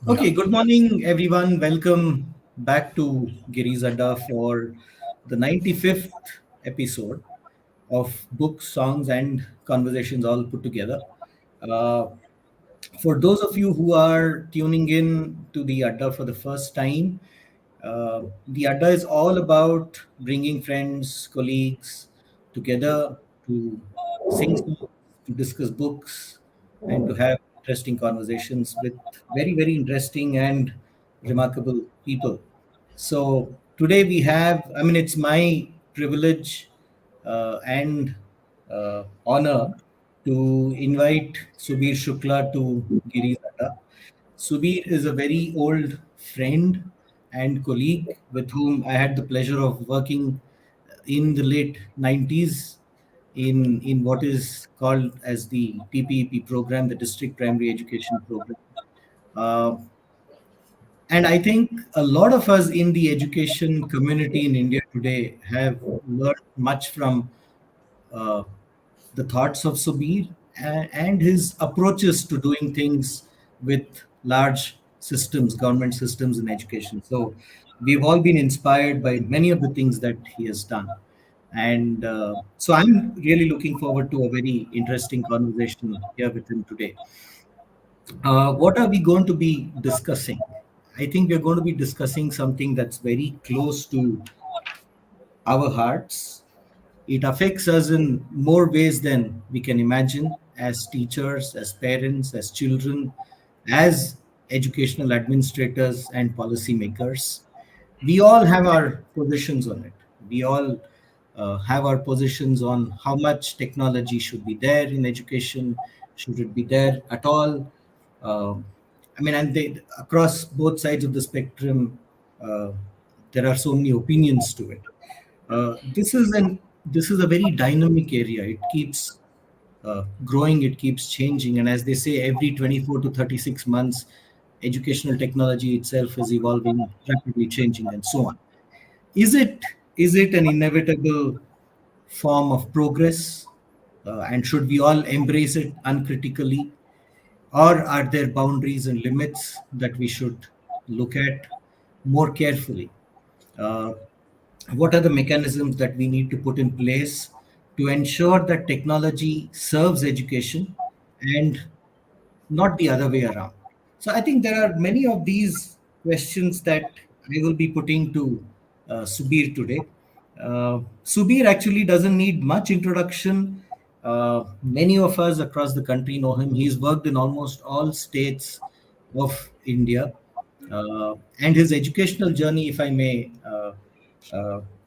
Okay, Yeah. good morning, everyone. Welcome back to Giri's Adda for the 95th episode of books, songs, and conversations all put together. Uh, for those of you who are tuning in to the Adda for the first time, the Adda is all about bringing friends, colleagues together to sing songs, to discuss books, and to have interesting conversations with very, very interesting and remarkable people. So today we have, I mean, it's my privilege and honor to invite Subir Shukla to Giri's Adda. Subir is a very old friend and colleague with whom I had the pleasure of working in the late 90s in what is called as the TPEP program, the District Primary Education Program. Uh, and I think a lot of us in the education community in India today have learned much from uh, the thoughts of Subir and his approaches to doing things with large systems, government systems in education. So we've all been inspired by many of the things that he has done. And so I'm really looking forward to a very interesting conversation here with him today. What are we going to be discussing? I think we're going to be discussing something that's very close to our hearts. It affects us in more ways than we can imagine as teachers, as parents, as children, as educational administrators and policymakers. We all have our positions on it. We all have our positions on how much technology should be there in education, should it be there at all. Um and across both sides of the spectrum, uh, there are so many opinions to it. This is a very dynamic area. It keeps growing, it keeps changing, and as they say, every 24 to 36 months, educational technology itself is evolving, rapidly changing, and so on. Is it an inevitable form of progress, and should we all embrace it uncritically, or are there boundaries and limits that we should look at more carefully? Uh, what are the mechanisms that we need to put in place to ensure that technology serves education and not the other way around? So I think there are many of these questions that I will be putting to Subir today. Subir actually doesn't need much introduction. Many of us across the country know him. He's worked in almost all states of India. And his educational journey, if I may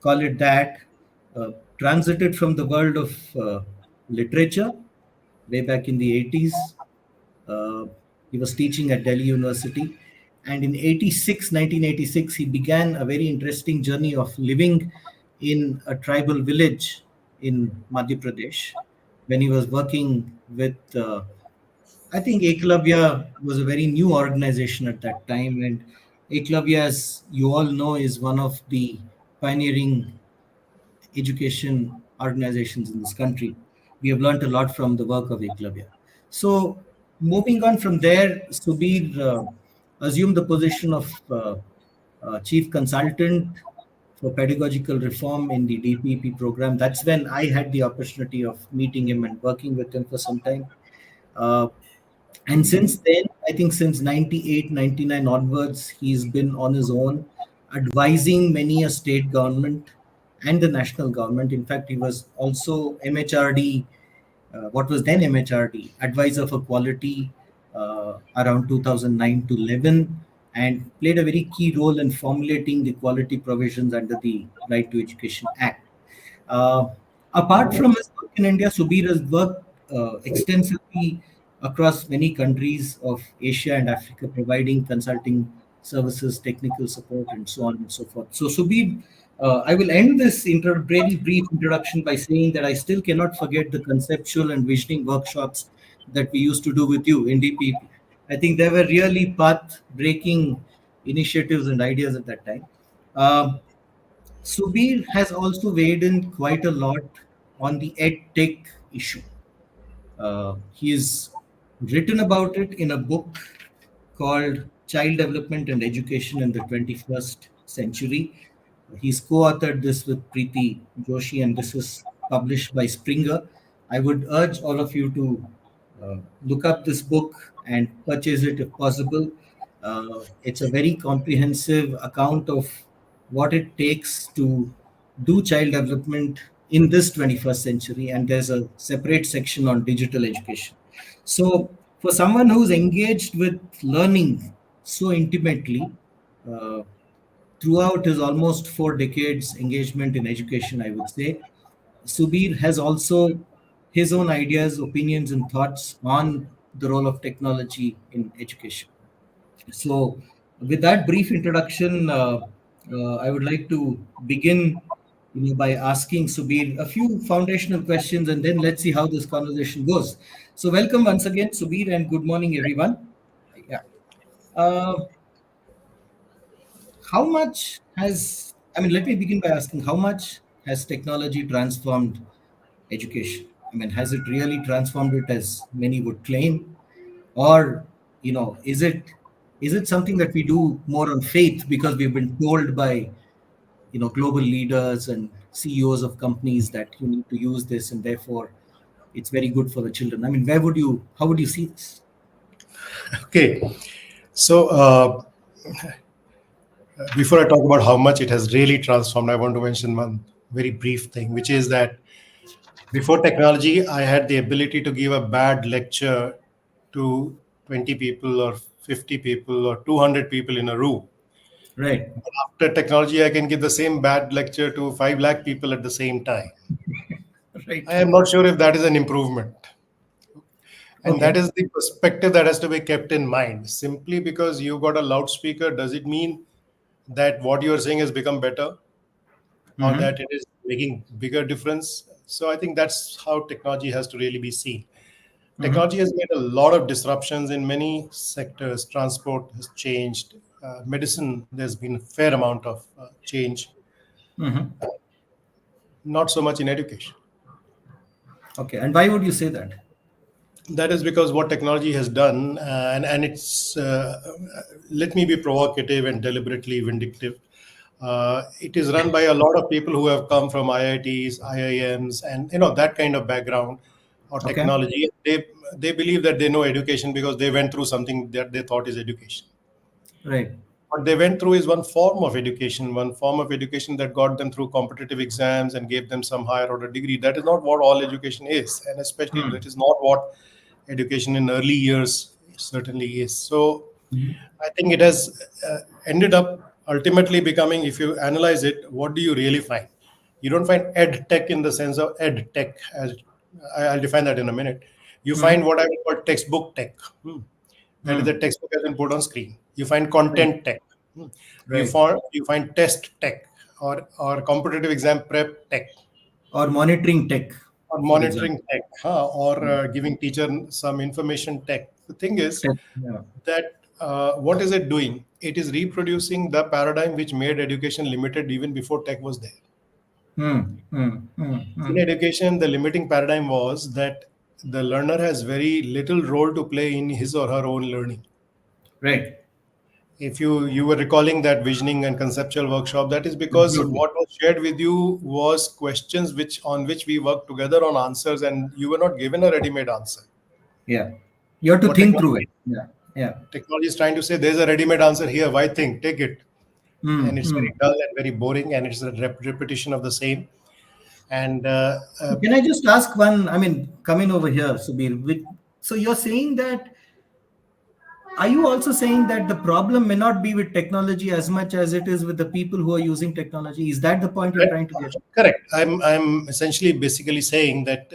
call it that, uh, transited from the world of literature way back in the 80s. uh, he was teaching at Delhi University. And in 1986, he began a very interesting journey of living in a tribal village in Madhya Pradesh when he was working with, I think Eklavya was a very new organization at that time. And Eklavya, as you all know, is one of the pioneering education organizations in this country. We have learned a lot from the work of Eklavya. So, moving on from there, Subir assumed the position of chief consultant for pedagogical reform in the DPP program. That's when I had the opportunity of meeting him and working with him for some time. Uh, and since then, I think since 98, 99 onwards, he's been on his own, advising many a state government and the national government. In fact, he was also MHRD, what was then MHRD, Advisor for Quality, around 2009 to 11, and played a very key role in formulating the quality provisions under the Right to Education Act. Uh, Apart from his work in India, Subir has worked extensively across many countries of Asia and Africa, providing consulting services, technical support, and so on and so forth. So, Subir, I will end this very brief introduction by saying that I still cannot forget the conceptual and visioning workshops that we used to do with you in DPP. I think they were really path breaking initiatives and ideas at that time. Um, Subir has also weighed in quite a lot on the ed tech issue. He's written about it in a book called Child Development and Education in the 21st Century. He's co-authored this with Preeti Joshi, and this is published by Springer. I would urge all of you to look up this book and purchase it if possible. It's a very comprehensive account of what it takes to do child development in this 21st century, and there's a separate section on digital education. So, for someone who's engaged with learning so intimately, uh, throughout his almost 4 decades engagement in education, I would say, Subir has also his own ideas, opinions, and thoughts on the role of technology in education. So, with that brief introduction, I would like to begin, by asking Subir a few foundational questions, and then let's see how this conversation goes. So, welcome once again, Subir, and good morning, everyone. Yeah. Uh, how much has, I mean, let me begin by asking how much has technology transformed education? I mean, has it really transformed it as many would claim? Or, is it something that we do more on faith because we've been told by, global leaders and CEOs of companies that you need to use this and therefore it's very good for the children? I mean, how would you see this? Okay, so before I talk about how much it has really transformed, I want to mention one very brief thing, which is that before technology, I had the ability to give a bad lecture to 20 people or 50 people or 200 people in a room. Right. After technology, I can give the same bad lecture to 5 lakh people at the same time. Right. I am not sure if that is an improvement. And that Okay. is the perspective that has to be kept in mind. Simply because you got a loudspeaker, does it mean that what you are saying has become better or Mm-hmm. that it is making bigger difference? So I think that's how technology has to really be seen. Mm-hmm. Technology has made a lot of disruptions in many sectors. Transport has changed. Medicine, there's been a fair amount of change. Mm-hmm. Not so much in education. Okay. And why would you say that? That is because what technology has done, and it's let me be provocative and deliberately vindictive. It is run by a lot of people who have come from IITs, IIMs, and that kind of background or Okay. technology. They believe that they know education because they went through something that they thought is education. Right. What they went through is one form of education that got them through competitive exams and gave them some higher order degree. That is not what all education is, and especially Mm. that is not what education in early years certainly is. So I think it has ended up ultimately becoming, if you analyze it, what do you really find? You don't find ed tech in the sense of ed tech, as I'll define that in a minute. You find Mm. what I would call textbook tech. That is, the Mm. textbook has been put on screen. You find Right. content tech. Right. You find test tech or competitive exam prep tech Or monitoring tech, or for example. monitoring tech, or Mm. giving teacher some information tech. The thing is Tech. Yeah. that what is it doing? It is reproducing the paradigm which made education limited even before tech was there. Mm. Mm. Mm. In Mm. education, the limiting paradigm was that the learner has very little role to play in his or her own learning. Right. If you were recalling that visioning and conceptual workshop, that is because Absolutely. what was shared with you was questions which we worked together on answers, and you were not given a ready-made answer. Yeah. You have to What think through it. Yeah. Yeah. technology is trying to say, there's a ready-made answer here. Why think? Take it. And Mm. it's very Mm. dull and very boring, and it's a repetition of the same. And Can I just ask one? I mean, coming over here, Subir. So you're saying that, are you also saying that the problem may not be with technology as much as it is with the people who are using technology? Is that the point you're correct, trying to get? correct. I'm essentially basically saying that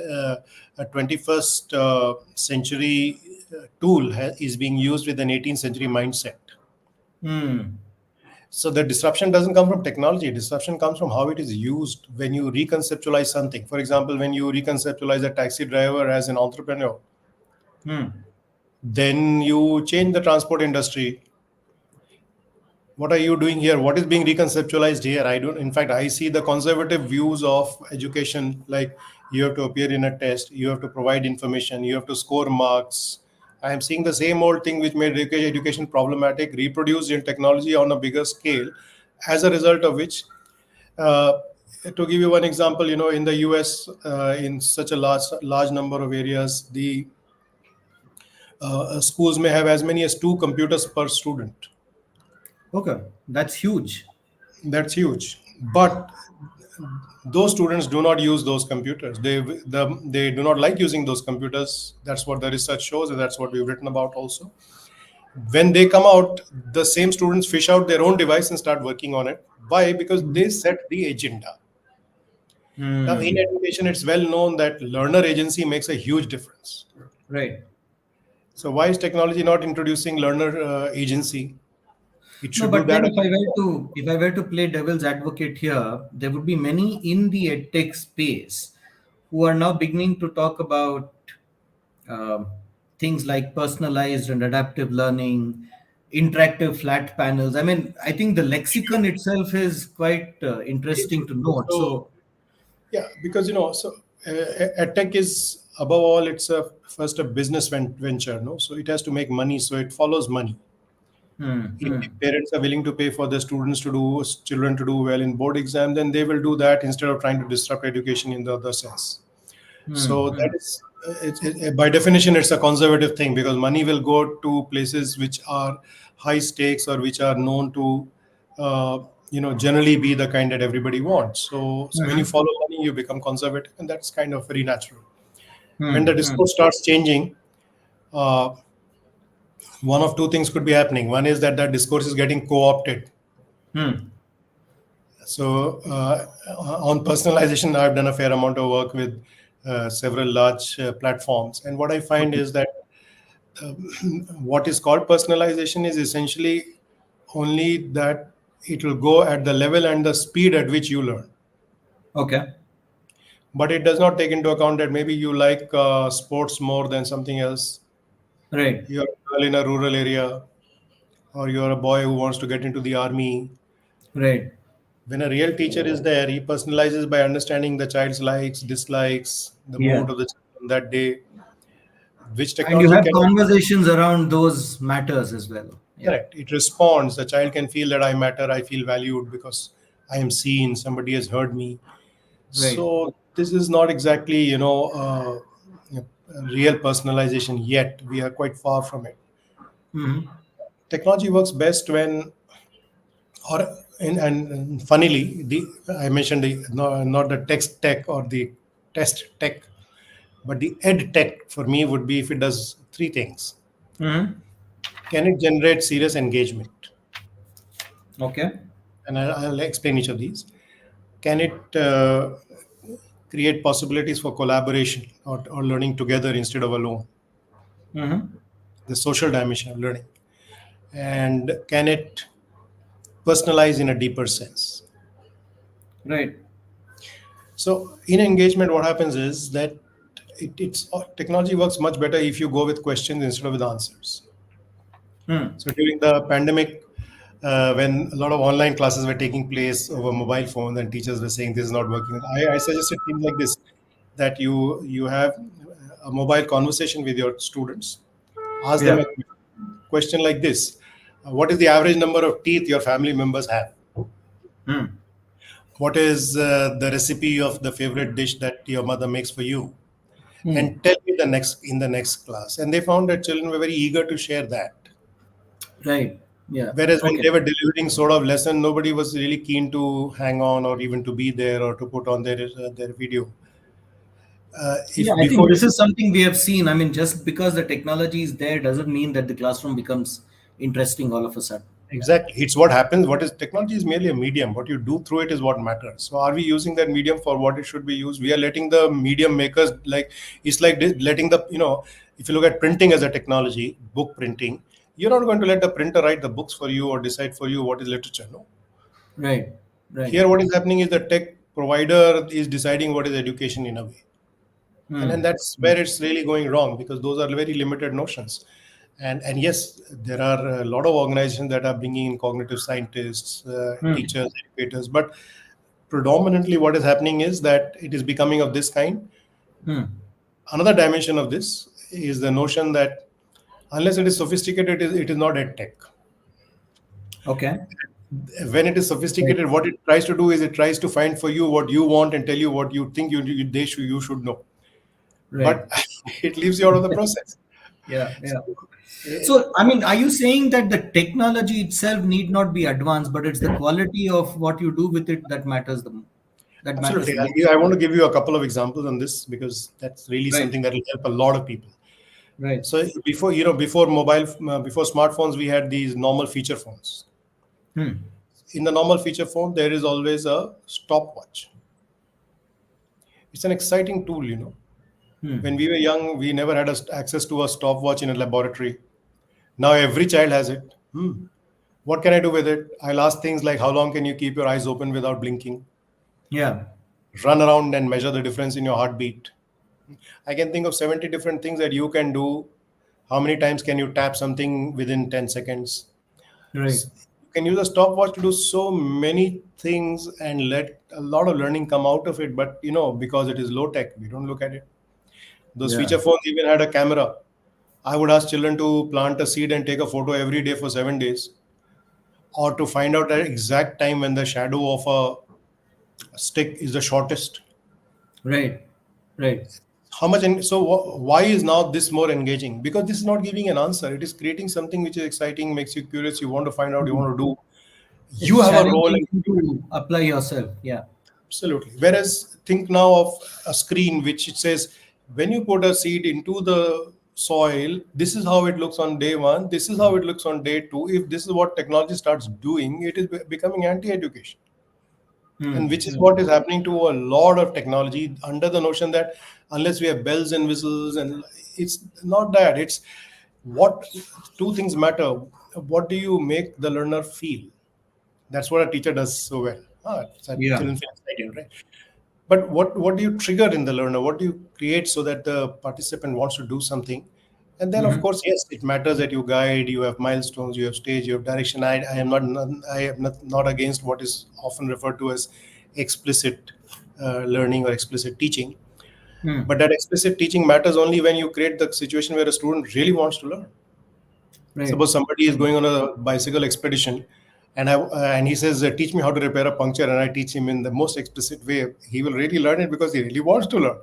a 21st century tool is being used with an 18th century mindset. Hmm. So the disruption doesn't come from technology. Disruption comes from how it is used when you reconceptualize something. For example, when you reconceptualize a taxi driver as an entrepreneur, Hmm. then you change the transport industry. What are you doing here? What is being reconceptualized here? I don't, in fact, I see the conservative views of education, like you have to appear in a test, you have to provide information, you have to score marks, I am seeing the same old thing which made education problematic reproduced in technology on a bigger scale, as a result of which, uh, to give you one example, in the US, in such a large number of areas, the schools may have as many as two computers per student. Okay, that's huge. That's huge. But those students do not use those computers. They do not like using those computers. That's what the research shows, and that's what we've written about also. When they come out, the same students fish out their own device and start working on it. Why? Because they set the agenda. Now, in Hmm. education, it's well known that learner agency makes a huge difference. Right. So, why is technology not introducing learner agency? It No, should do but then that. if I were to play devil's advocate here, there would be many in the edtech space who are now beginning to talk about um things like personalized and adaptive learning, interactive flat panels. I mean, I think the lexicon itself is quite interesting to note. So, So, yeah, because edtech is above all, it's a first a business venture, no? So it has to make money, so it follows money. If the hmm, parents are willing to pay for the children to do well in board exam, then they will do that instead of trying to disrupt education in the other sense. So that hmm. is, by definition, it's a conservative thing because money will go to places which are high stakes or which are known to, generally be the kind that everybody wants. So when you Hmm. follow money, you become conservative, and that's kind of very natural. When the Hmm. Hmm. discourse starts changing, uh, one of two things could be happening. One is that that discourse is getting co-opted. Hmm. So on personalization, I've done a fair amount of work with several large platforms, and what I find Okay. is that what is called personalization is essentially only that it will go at the level and the speed at which you learn, Okay. but it does not take into account that maybe you like sports more than something else. Right. You're a girl in a rural area, or you're a boy who wants to get into the army. Right. When a real teacher is there, he personalizes by understanding the child's likes, dislikes, the Yeah. mood of the child on that day, which And you technology have can. conversations around those matters as well. Yeah. Correct. It responds. The child can feel that I matter, I feel valued because I am seen, somebody has heard me. Right. So this is not exactly, real personalization yet. We are quite far from it. Hmm. Technology works best when, or and funnily, the I mentioned the not the text tech or the test tech, but the ed tech for me would be if it does three things. Hmm. Can it generate serious engagement? Okay. And I'll explain each of these. Can it create possibilities for collaboration or learning together instead of alone? Hmm. The social dimension of learning. And can it personalize in a deeper sense? Right. So in engagement, what happens is that technology works much better if you go with questions instead of with answers. Hmm. So during the pandemic, when a lot of online classes were taking place over mobile phones and teachers were saying this is not working, I suggested things like this, that you have a mobile conversation with your students, ask them Yeah. a question like this: what is the average number of teeth your family members have? Hmm. What is the recipe of the favorite dish that your mother makes for you? Hmm. And tell me the next in the next class. And they found that children were very eager to share that. Right. Yeah. Whereas when Okay. they were delivering sort of lesson, nobody was really keen to hang on or even to be there or to put on their video. Yeah, If I think before this is something we have seen. I mean, just because the technology is there doesn't mean that the classroom becomes interesting all of a sudden. Yeah. exactly, it's what happens. What is technology is merely a medium. What you do through it is what matters. So, are we using that medium for what it should be used? We are letting the medium makers like it's like letting the if you look at printing as a technology, book printing, you're not going to let the printer write the books for you or decide for you what is literature. No. Right. Right. Here, what is happening is the tech provider is deciding what is education in a way, and Hmm. that's where it's really going wrong because those are very limited notions. And yes, there are a lot of organizations that are bringing in cognitive scientists, Hmm. teachers, educators, but predominantly what is happening is that it is becoming of this kind. Hmm. Another dimension of this is the notion that Unless it is sophisticated, it is not ed tech. Okay. When it is Right. sophisticated, what it tries to do is it tries to find for you what you want and tell you what you think you should know. Right. But it leaves you out of the process. Yeah. So, Yeah. eh, So, I mean, are you saying that the technology itself need not be advanced, but it's the quality of what you do with it that matters that matters absolutely. the most? I want to give you a couple of examples on this because that's really Right. something that will help a lot of people. Right. So before smartphones, we had these normal feature phones. Hmm. In the normal feature phone, there is always a stopwatch. It's an exciting tool. When Hmm. we were young, we never had access to a stopwatch in a laboratory. Now every child has it. What can I do with it? I'll ask things like, how long can you keep your eyes open without blinking? Yeah. Run around and measure the difference in your heartbeat. I can think of 70 different things that you can do. How many times can you tap something within 10 seconds? Right. You can use a stopwatch to do so many things and let a lot of learning come out of it. But because it is low tech, we don't look at it. Those Yeah. feature phones even had a camera. I would ask children to plant a seed and take a photo every day for 7 days, or to find out the exact time when the shadow of a stick is the shortest. Right. Right. How much? Why is now this more engaging? Because this is not giving an answer. It is creating something which is exciting, makes you curious. You want to find out. You Hmm. want to do. You It's have a role challenging in you it. to apply yourself. Yeah. Absolutely. Whereas think now of a screen which it says when you put a seed into the soil, this is how it looks on day one. This is how it looks on day two. If this is what technology starts doing, it is becoming anti-education, and Hmm. which is Hmm. what is happening to a lot of technology under the notion that unless we have bells and whistles, and it's not that. It's what two things matter. What do you make the learner feel? That's what a teacher does so well. Yeah. Children feel Yeah. excited, right? But what do you trigger in the learner? What do you create so that the participant wants to do something? And then, of Hmm. course, yes, it matters that you guide, you have milestones, you have stage, you have direction. I am not against what is often referred to as explicit learning or explicit teaching. Hmm. But that explicit teaching matters only when you create the situation where a student really wants to learn. Right. Suppose somebody is going on a bicycle expedition, and he says, "Teach me how to repair a puncture," and I teach him in the most explicit way. He will really learn it because he really wants to learn.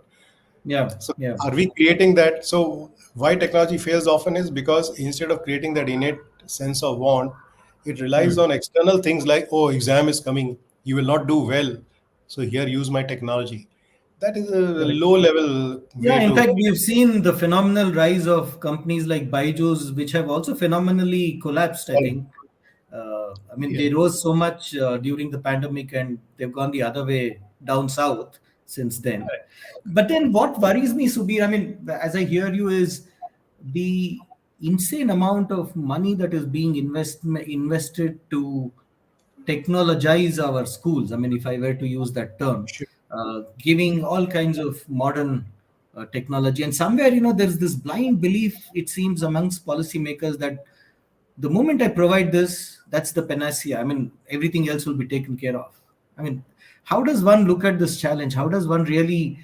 Yeah. So, Yeah. are we creating that? So, why technology fails often is because instead of creating that innate sense of want, it relies Hmm. on external things like, "Oh, exam is coming. You will not do well. So here, use my technology." That is a Correct. low level Yeah, way in to. fact, we've seen the phenomenal rise of companies like Byju's, which have also phenomenally collapsed, I think. I mean, Yeah. they rose so much during the pandemic and they've gone the other way down south since then. But then what worries me, Subir, I mean, as I hear you, is the insane amount of money that is being invested to technologize our schools. I mean, if I were to use that term, Sure. giving all kinds of modern technology. And somewhere, there's this blind belief, it seems, amongst policymakers that the moment I provide this, that's the panacea. I mean, everything else will be taken care of. I mean, how does one look at this challenge? How does one really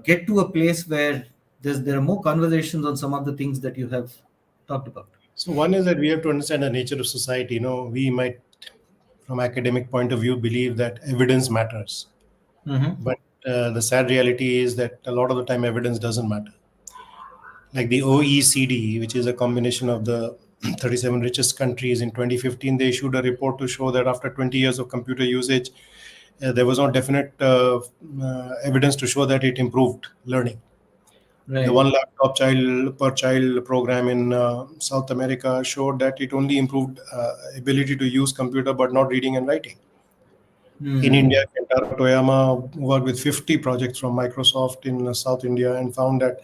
get to a place where there are more conversations on some of the things that you have talked about? So one is that we have to understand the nature of society. We might, from academic point of view, believe that evidence matters, Hmm. but the sad reality is that a lot of the time evidence doesn't matter. Like the OECD, which is a combination of the 37 richest countries, in 2015 they issued a report to show that after 20 years of computer usage, there was no definite evidence to show that it improved learning. The Right. one laptop child per child program in South America showed that it only improved ability to use computer but not reading and writing. In Hmm. India, Kentaro Toyama worked with 50 projects from Microsoft in South India and found that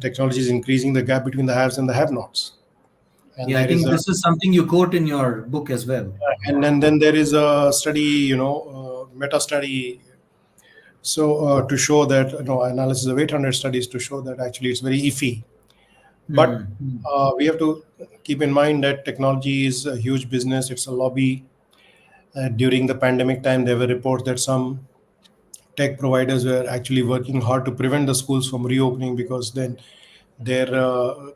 technology is increasing the gap between the haves and the have-nots. And Yeah, I there is think a this is something you quote in your book as well. and then there is a study, meta study. So to show that, analysis of 800 studies to show that actually it's very iffy. But Hmm. we have to keep in mind that technology is a huge business. It's a lobby. During the pandemic time, there were reports that some tech providers were actually working hard to prevent the schools from reopening because then their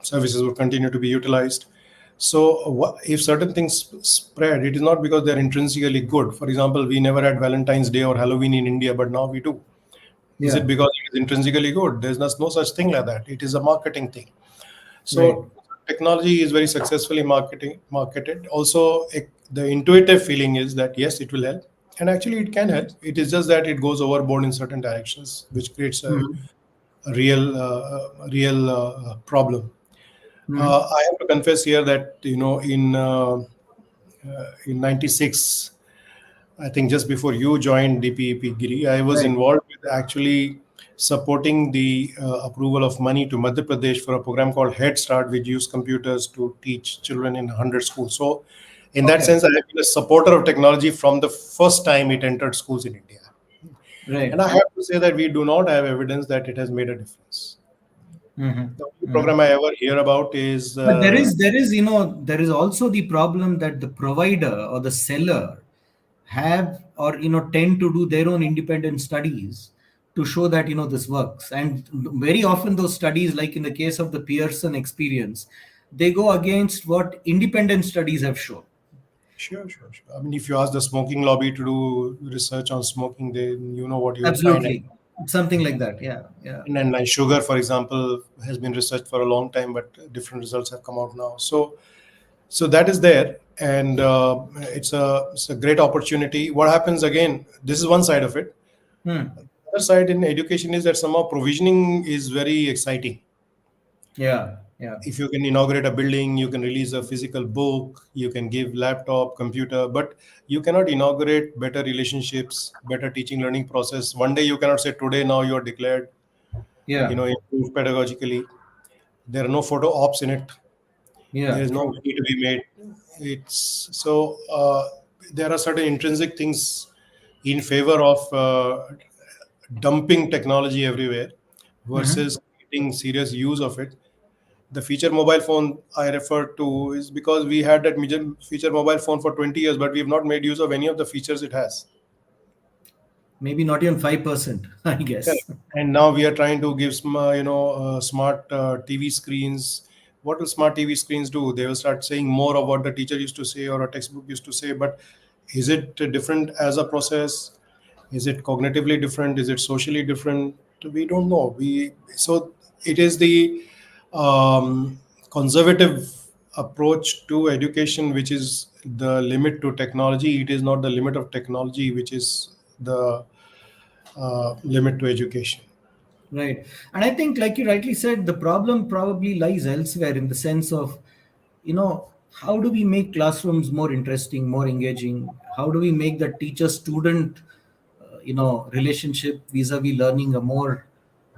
services would continue to be utilized. So if certain things spread, it is not because they're intrinsically good. For example, we never had Valentine's Day or Halloween in India, but now we do. Is it Yeah. because it is intrinsically good? There's no such thing like that. It is a marketing thing. Right. So technology is very successfully marketed. Also, the intuitive feeling is that yes, it will help, and actually it can help. It is just that it goes overboard in certain directions, which creates Mhm. a real problem. Mhm. I have to confess here that in '96, I think just before you joined DPEP Giri, I was Right. involved with actually supporting the approval of money to Madhya Pradesh for a program called Head Start, which used computers to teach children in 100 schools. So, in that Okay. sense, I have been a supporter of technology from the first time it entered schools in India. And Right. I have to say that we do not have evidence that it has made a difference. Mhm. The only Mhm. program I ever hear about is But there is also the problem that the provider or the seller have or tend to do their own independent studies to show that this works. And very often those studies, like in the case of the Pearson experience, they go against what independent studies have shown. sure, sure, sure. I mean, if you ask the smoking lobby to do research on smoking, then you know what you will find. Absolutely. Something like that. Yeah. Yeah. And sugar, for example, has been researched for a long time, but different results have come out now. So that is there, and it's a great opportunity. What happens again? This is one side of it. Hmm. The other side in education is that somehow provisioning is very exciting. Yeah. Yeah. If you can inaugurate a building, you can release a physical book, you can give laptop, computer, but you cannot inaugurate better relationships, better teaching learning process. One day you cannot say today now you are declared, Yeah. improved pedagogically. There are no photo ops in it. There Yeah. is no True. money to be made. It's so there are certain intrinsic things in favor of dumping technology everywhere Mhm. versus getting serious use of it. The feature mobile phone I refer to is because we had that feature mobile phone for 20 years, but we have not made use of any of the features it has. Maybe not even 5%, I Correct. guess. And now we are trying to give smart TV screens. What will smart TV screens do? They will start saying more of what the teacher used to say or a textbook used to say. But is it different as a process? Is it cognitively different? Is it socially different? We don't know. So it is the um, conservative approach to education, which is the limit to technology. It is not the limit of technology, which is the limit to education. Right. And I think, like you rightly said, the problem probably lies elsewhere in the sense of, how do we make classrooms more interesting, more engaging? How do we make the teacher student, relationship vis-a-vis learning a more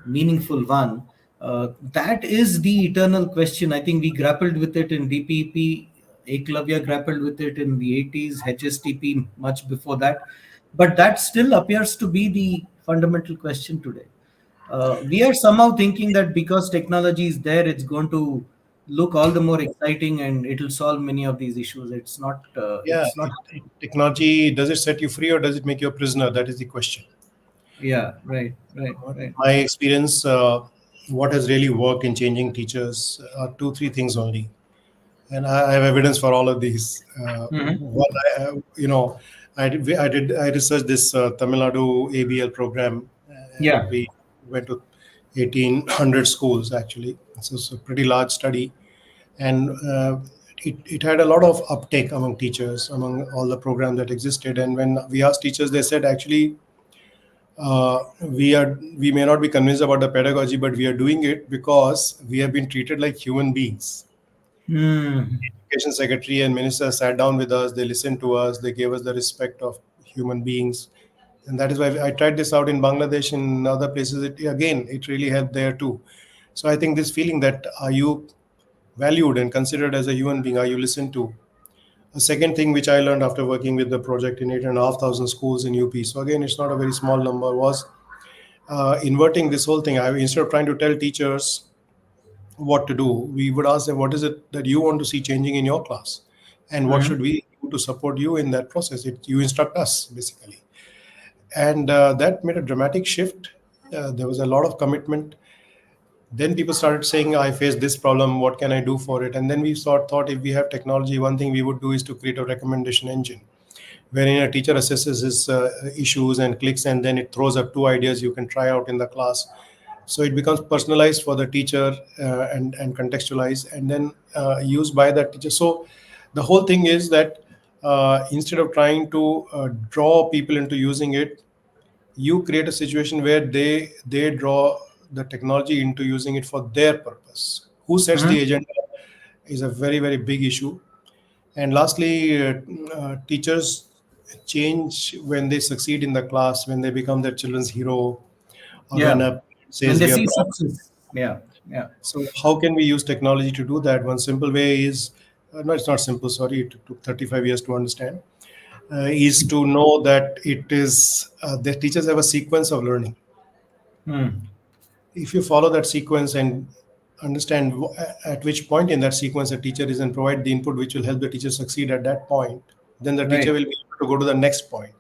meaningful one? That is the eternal question. I think we grappled with it in DPP. Eklavya grappled with it in the 80s, HSTP much before that. But that still appears to be the fundamental question today. We are somehow thinking that because technology is there, it's going to look all the more exciting and it'll solve many of these issues. It's not. Yeah, It's not. technology, does it set you free or does it make you a prisoner? That is the question. Yeah. Right. Right. In Right. my experience, what has really worked in changing teachers are two, three things only. And I have evidence for all of these. Hmm. One, I researched this Tamil Nadu ABL program, and Yeah. we went to 1,800 schools actually. So it's a pretty large study, and it had a lot of uptake among teachers, among all the programs that existed. And when we asked teachers, they said actually we may not be convinced about the pedagogy, but we are doing it because we have been treated like human beings. Hmm. Education secretary and minister sat down with us. They listened to us. They gave us the respect of human beings, and that is why I tried this out in Bangladesh and other places. It really helped there too. So I think this feeling that are you valued and considered as a human being? Are you listened to? A second thing which I learned after working with the project in 8,500 schools in UP. So again, it's not a very small number. Was inverting this whole thing. Instead of trying to tell teachers what to do, we would ask them, what is it that you want to see changing in your class? And what Hmm. should we do to support you in that process? You instruct us, basically. And that made a dramatic shift. There was a lot of commitment. Then people started saying, I face this problem, what can I do for it? And then we thought if we have technology, one thing we would do is to create a recommendation engine wherein a teacher assesses his issues and clicks, and then it throws up two ideas you can try out in the class. So it becomes personalized for the teacher, and contextualized, and then used by the teacher. So the whole thing is that instead of trying to draw people into using it, you create a situation where they draw the technology into using it for their purpose. Who sets Mhm. the agenda is a very, very big issue. And lastly, teachers change when they succeed in the class, when they become their children's hero, or when Yeah. a When says they we are see proud. success. Yeah. Yeah. So how can we use technology to do that? One simple way is, no, it's not simple. Sorry, it took 35 years to understand. Is to know that it is the teachers have a sequence of learning. Hmm. If you follow that sequence and understand at which point in that sequence a teacher is, and provide the input which will help the teacher succeed at that point, then the teacher Right. will be able to go to the next point.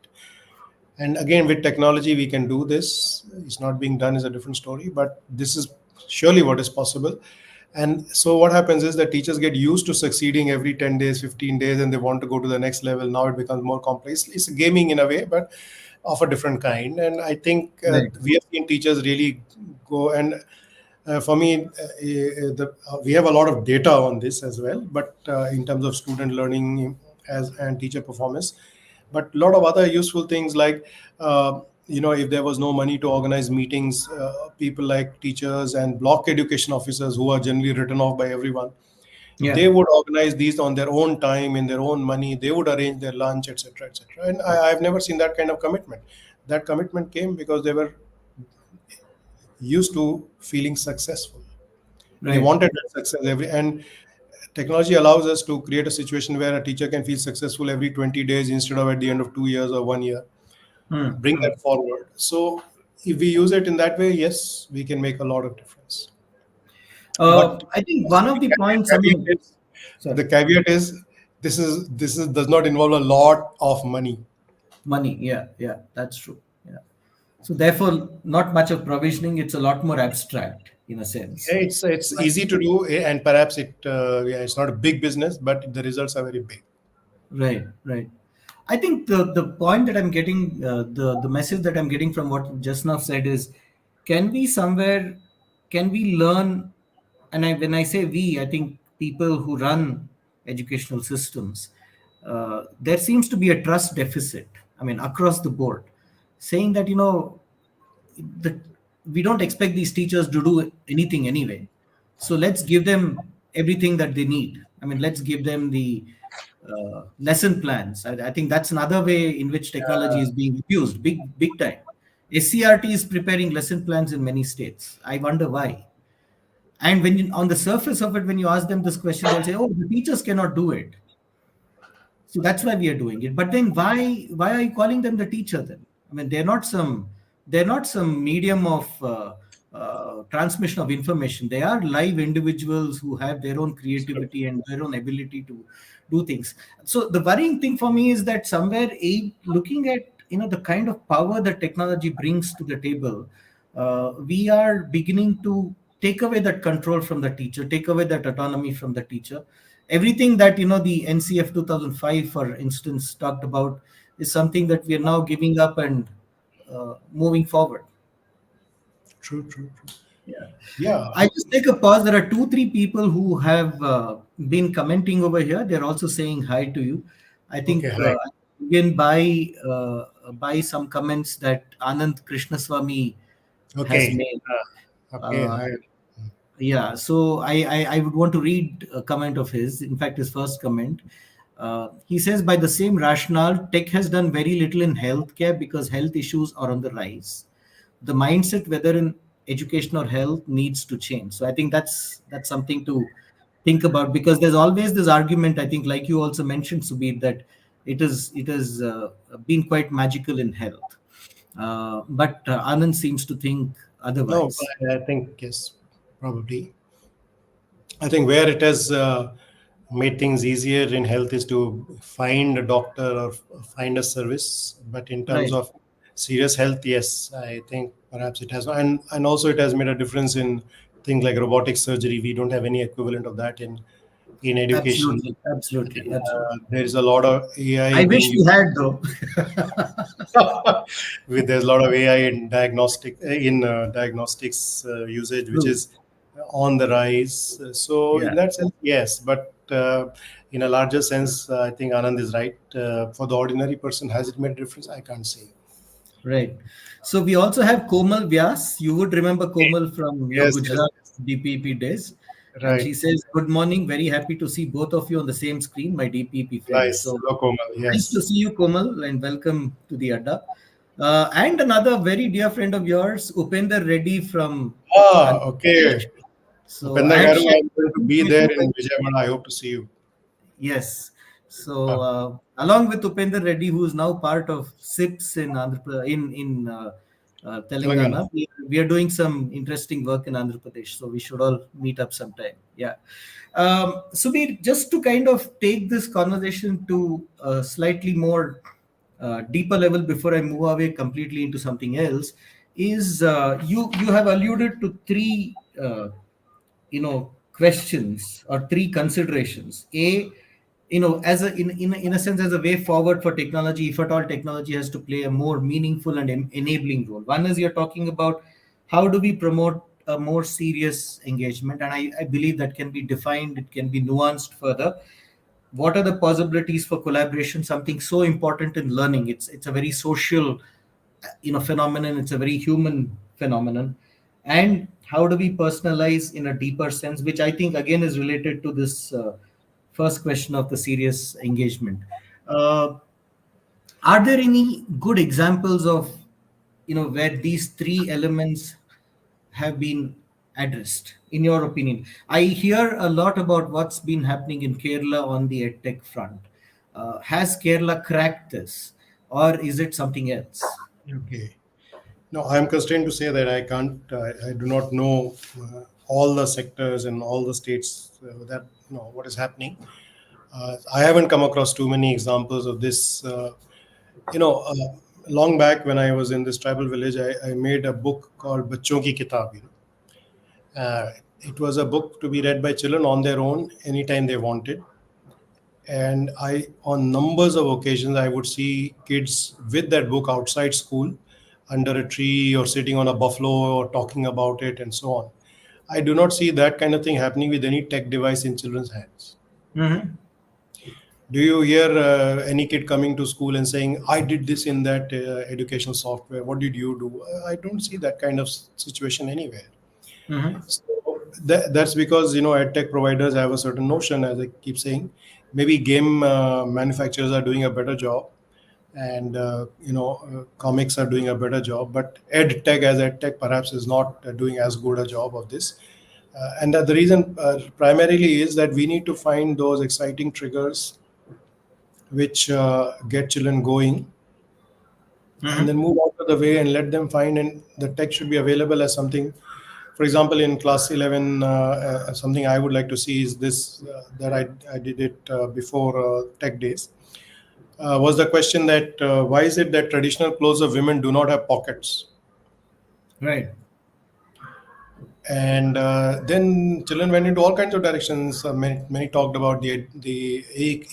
And again, with technology we can do this. It's not being done is a different story, but this is surely what is possible. And so what happens is that teachers get used to succeeding every 10 days, 15 days, and they want to go to the next level. Now it becomes more complex. It's gaming in a way, but of a different kind. And I think Right. we have seen teachers really go. And for me, we have a lot of data on this as well, but in terms of student learning as and teacher performance, but a lot of other useful things like, if there was no money to organize meetings, people like teachers and block education officers, who are generally written off by everyone, Yeah. they would organize these on their own time, in their own money. They would arrange their lunch, etc., etc. And I've never seen that kind of commitment. That commitment came because they were used to feeling successful. They Right. wanted that success and technology allows us to create a situation where a teacher can feel successful every 20 days instead of at the end of 2 years or 1 year. Hmm. Bring Hmm. that forward. So if we use it in that way, yes, we can make a lot of difference. But I think one of the points, I caveat mean, is, sorry, the caveat is this is does not involve a lot of money. money. Yeah. Yeah. That's true. Yeah. So therefore, not much of provisioning. It's a lot more abstract in a sense. Yeah, it's But easy to do, and perhaps it's not a big business, but the results are very big. right, right. I think the point that I'm getting, the message that I'm getting from what you just now said is, can we somewhere, can we learn? And when I say we, I think people who run educational systems, there seems to be a trust deficit. I mean, across the board, saying that the we don't expect these teachers to do anything anyway, so let's give them everything that they need. I mean, let's give them the lesson plans. I think that's another way in which technology is being abused, big time. SCRT is preparing lesson plans in many states. I wonder why. And when on the surface of it, when you ask them this question, they'll say, oh, the teachers cannot do it, so that's why we are doing it. But then why are you calling them the teacher then? I mean, they're not some medium of transmission of information. They are live individuals who have their own creativity and their own ability to do things. So the worrying thing for me is that somewhere looking at the kind of power that technology brings to the table, we are beginning to take away that control from the teacher, take away that autonomy from the teacher. Everything that the NCF 2005, for instance, talked about is something that we are now giving up and moving forward. True, true, true. Yeah. Yeah. I just take a pause. There are two, three people who have been commenting over here. They're also saying hi to you. I Okay. think Hi. I begin by some comments that Anand Krishnaswamy has Okay. made. Okay. Uh, Hi. Yeah, so I would want to read a comment of his. In fact, his first comment. He says, by the same rationale, tech has done very little in healthcare because health issues are on the rise. The mindset, whether in education or health, needs to change. So I think that's something to think about, because there's always this argument. I think, like you also mentioned, Subir, that it has been quite magical in health, but Anand seems to think No, otherwise. I think yes, probably. I think where it has made things easier in health is to find a doctor or find a service. But in terms Right. of serious health, yes, I think perhaps it has, and also it has made a difference in things like robotic surgery. We don't have any equivalent of that in education. Absolutely, absolutely, absolutely. There is a lot of AI I being wish we used. had though. There's a lot of AI in diagnostics usage, which True. is on the rise. So Yeah. in that sense, yes, but in a larger sense, I think Anand is right. For the ordinary person, has it made a difference? I can't say. Right. So we also have Komal Vyas. You would remember Komal from your Yes, yes, Gujarat yes. DPP days. And she Right. says, "Good morning. Very happy to see both of you on the same screen, my DPP friends." Nice. So Hello, Komal. nice to Yes. see you, Komal, and welcome to the Adda. And another very dear friend of yours, Upender Reddy from Ah, Andhra okay. Pradesh. So Upenda I had Garu, shared I'm going to this be with there you. in Vijayawada. I hope to see you. Yes. So Ah, along with Upender Reddy, who is now part of SIPS in Telangana. Telangana, we are doing some interesting work in Andhra Pradesh. So we should all meet up sometime. Yeah. Subir, just to kind of take this conversation to a slightly more deeper level before I move away completely into something else, is you have alluded to three questions or three considerations. A, as a in a sense, as a way forward for technology, if at all technology has to play a more meaningful and enabling role. One is, you're talking about how do we promote a more serious engagement, and I believe that can be defined, it can be nuanced further. What are the possibilities for collaboration, something so important in learning? It's a very social phenomenon, it's a very human phenomenon. And how do we personalize in a deeper sense, which I think again is related to this first question of the serious engagement. uh, are there any good examples of where these three elements have been addressed, in your opinion? I hear a lot about what's been happening in Kerala on the edtech front. Has Kerala cracked this, or is it something else? Okay. No, I am constrained to say that I can't. I do not know all the sectors and all the states that what is happening. I haven't come across too many examples of this. You know, uh, Long back when I was in this tribal village, I made a book called "Bachon Ki Kitab." It was a book to be read by children on their own anytime they wanted, and I on numbers of occasions I would see kids with that book outside school under a tree or sitting on a buffalo or talking about it and so on. I do not see that kind of thing happening with any tech device in children's hands. Mhm. Do you hear any kid coming to school and saying, I did this in that educational software, what did you do? I don't see that kind of situation anywhere. Mhm. So that's because edtech providers have a certain notion, as I keep saying. Maybe game manufacturers are doing a better job, and comics are doing a better job. But edtech perhaps is not doing as good a job of this. And the reason primarily is that we need to find those exciting triggers which get children going, and then Mhm. move out of the way and let them find. And the tech should be available as something. For example, in class 11, something I would like to see is this that I did it before tech days. Was the question that why is it that traditional clothes of women do not have pockets? Right. And then children went into all kinds of directions. Many talked about the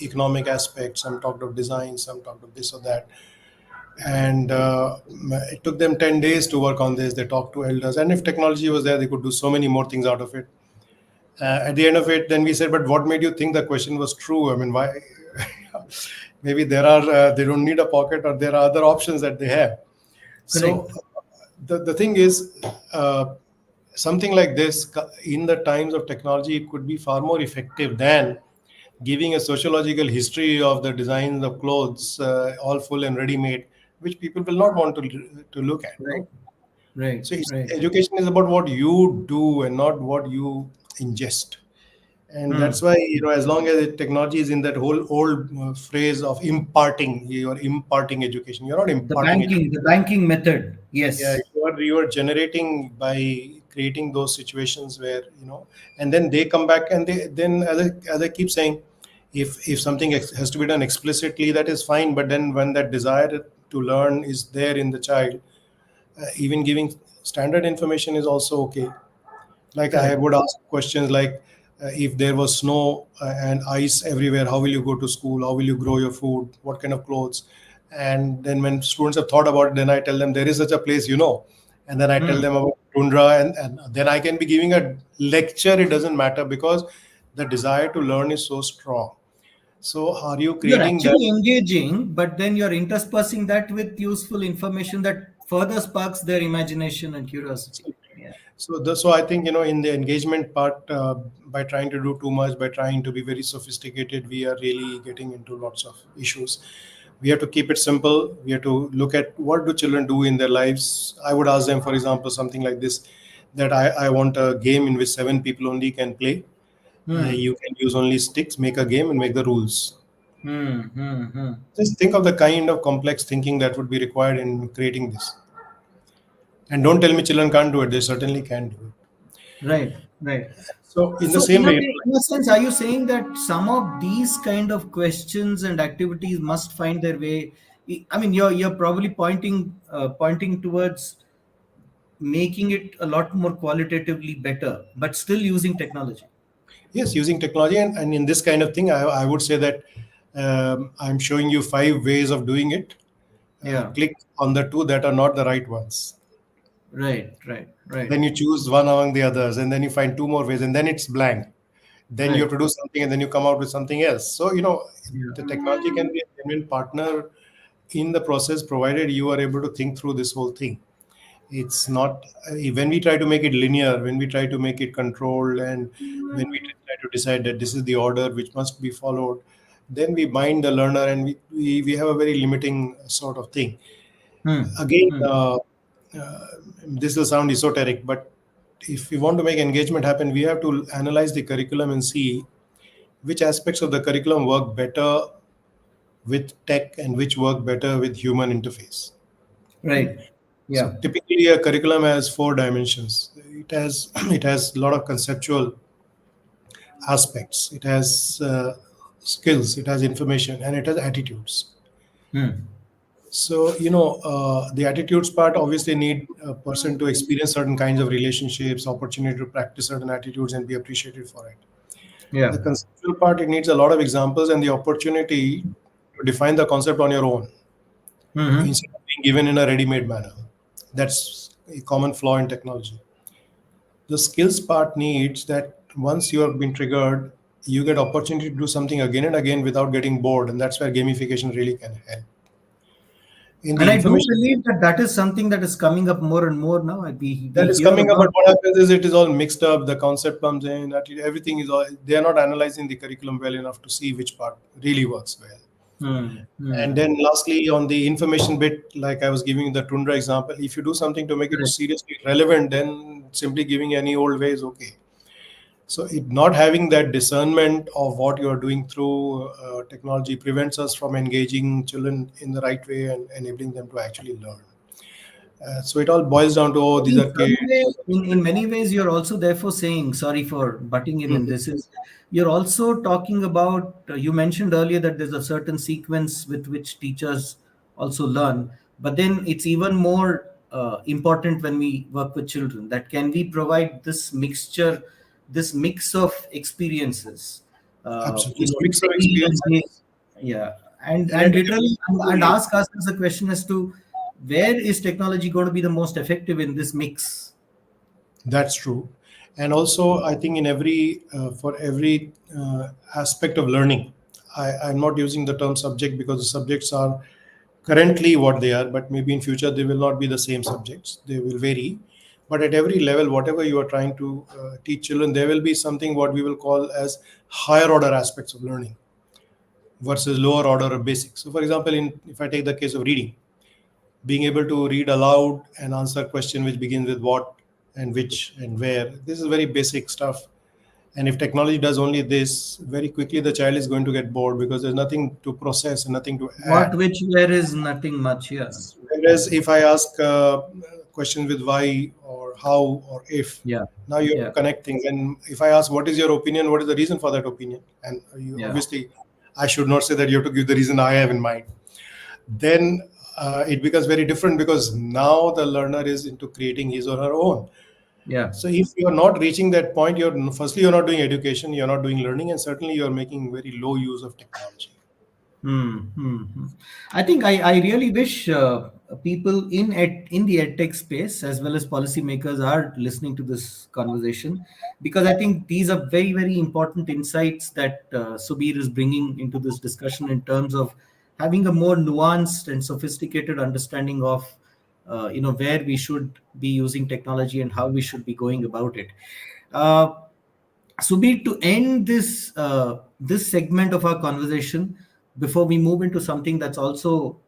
economic aspects. Some talked of design. Some talked of this or that. And it took them 10 days to work on this. They talked to elders, and if technology was there, they could do so many more things out of it. At the end of it, then we said, but what made you think the question was true? I mean, why? Maybe they don't need a pocket, or there are other options that they have. So Correct. the thing is, something like this in the times of technology, it could be far more effective than giving a sociological history of the designs of clothes, all full and ready made, which people will not want to look at. Right. No? Right. So Right. education is about what you do and not what you ingest. And Hmm. that's why, as long as technology is in that whole old phrase of imparting, you're imparting education. You're not The imparting education. banking method. Yeah, Yes. you are generating by creating those situations where and then they come back, and they then, as I keep saying, if something has to be done explicitly, that is fine. But then when that desire to learn is there in the child, even giving standard information is also okay. Like I Correct. would ask questions like, if there was snow and ice everywhere, how will you go to school? How will you grow your food? What kind of clothes? And then when students have thought about it, then I tell them there is such a place, and then I tell Hmm. them about tundra, and then I can be giving a lecture. It doesn't matter because the desire to learn is so strong. So are you You're creating that? actually engaging, but then you're interspersing that with useful information that further sparks their imagination and curiosity. Yeah. So I think in the engagement part, by trying to do too much, by trying to be very sophisticated, we are really getting into lots of issues. We have to keep it simple. We have to look at what do children do in their lives. I would ask them, for example, something like this: that I want a game in which seven people only can play. Hmm. You can use only sticks, make a game, and make the rules. Hmm. Hmm. Hmm. Just think of the kind of complex thinking that would be required in creating this. And don't tell me children can't do it. They certainly can do it. Right. Right. So in the So, same way, in a sense, are you saying that some of these kind of questions and activities must find their way? I mean, you're probably pointing towards making it a lot more qualitatively better, but still using technology. yes, using technology, and in this kind of thing, I would say that I'm showing you five ways of doing it. Yeah. Click on the two that are not the right ones. Right. Right. Right. Then you choose one among the others, and then you find two more ways, and then it's blank. Then you have Right. to do something, and then you come out with something else. So, the Yeah. technology can be a genuine partner in the process, provided you are able to think through this whole thing. It's not when we try to make it linear, when we try to make it controlled, and when we try to decide that this is the order which must be followed, then we bind the learner, and we have a very limiting sort of thing. Hmm. Again, Hmm. this will sound esoteric, but if we want to make engagement happen, we have to analyze the curriculum and see which aspects of the curriculum work better with tech and which work better with human interface. Right. So Yeah. typically, a curriculum has four dimensions. It has it has a lot of conceptual aspects. It has skills. It has information, and it has attitudes. Hmm. So the attitudes part obviously need a person to experience certain kinds of relationships, opportunity to practice certain attitudes, and be appreciated for it. The Yeah. conceptual part, it needs a lot of examples and the opportunity to define the concept on your own Hmm. instead of being given in a ready-made manner. That's a common flaw in technology. The skills part needs that once you have been triggered, you get opportunity to do something again and again without getting bored, and that's where gamification really can help. In And the I do information believe that that is something that is coming up more and more now. We that is hear coming up, about. but what happens is it is all mixed up. The concept comes in, everything is all. They are not analyzing the curriculum well enough to see which part really works well. Hmm. And Hmm. then lastly, on the information bit, like I was giving you the Tundra example, if you do something to make it Correct. seriously relevant, then simply giving any old way is okay. So it not having that discernment of what you are doing through technology prevents us from engaging children in the right way and enabling them to actually learn. So it all boils down to, oh, these In are some way, kids. in many ways, you're also therefore saying, sorry for butting in Mhm. this is, you're also talking about, you mentioned earlier that there's a certain sequence with which teachers also learn, but then it's even more important when we work with children that can we provide this mixture, this mix of experiences, Absolutely. So mix of literally and experiences. yeah, and In addition literally and to ask ourselves the question as to where is technology going to be the most effective in this mix? That's true. And also, I think in for every aspect of learning, I'm not using the term subject because the subjects are currently what they are, but maybe in future they will not be the same subjects. They will vary. But at every level, whatever you are trying to teach children, there will be something what we will call as higher order aspects of learning versus lower order of basics. So, for example, if I take the case of reading, being able to read aloud and answer a question which begins with what and which and where, this is very basic stuff. And if technology does only this, very quickly the child is going to get bored because there's nothing to process and nothing to What, add. which, where is nothing much here. Whereas if I ask questions with why or how or if, Yeah, now you have to yeah, connect things. And if I ask what is your opinion, what is the reason for that opinion, and you yeah. obviously, I should not say that you have to give the reason I have in mind. Then it becomes very different because now the learner is into creating his or her own. Yeah. So if you are not reaching that point, you're not doing education, you're not doing learning, and certainly you're making very low use of technology. Hmm, hmm, hmm. I think I really wish people in the edtech space as well as policymakers are listening to this conversation, because I think these are very, very important insights that Subir is bringing into this discussion in terms of having a more nuanced and sophisticated understanding of where we should be using technology and how we should be going about it. Uh, Subir, to end this segment of our conversation, before we move into something that also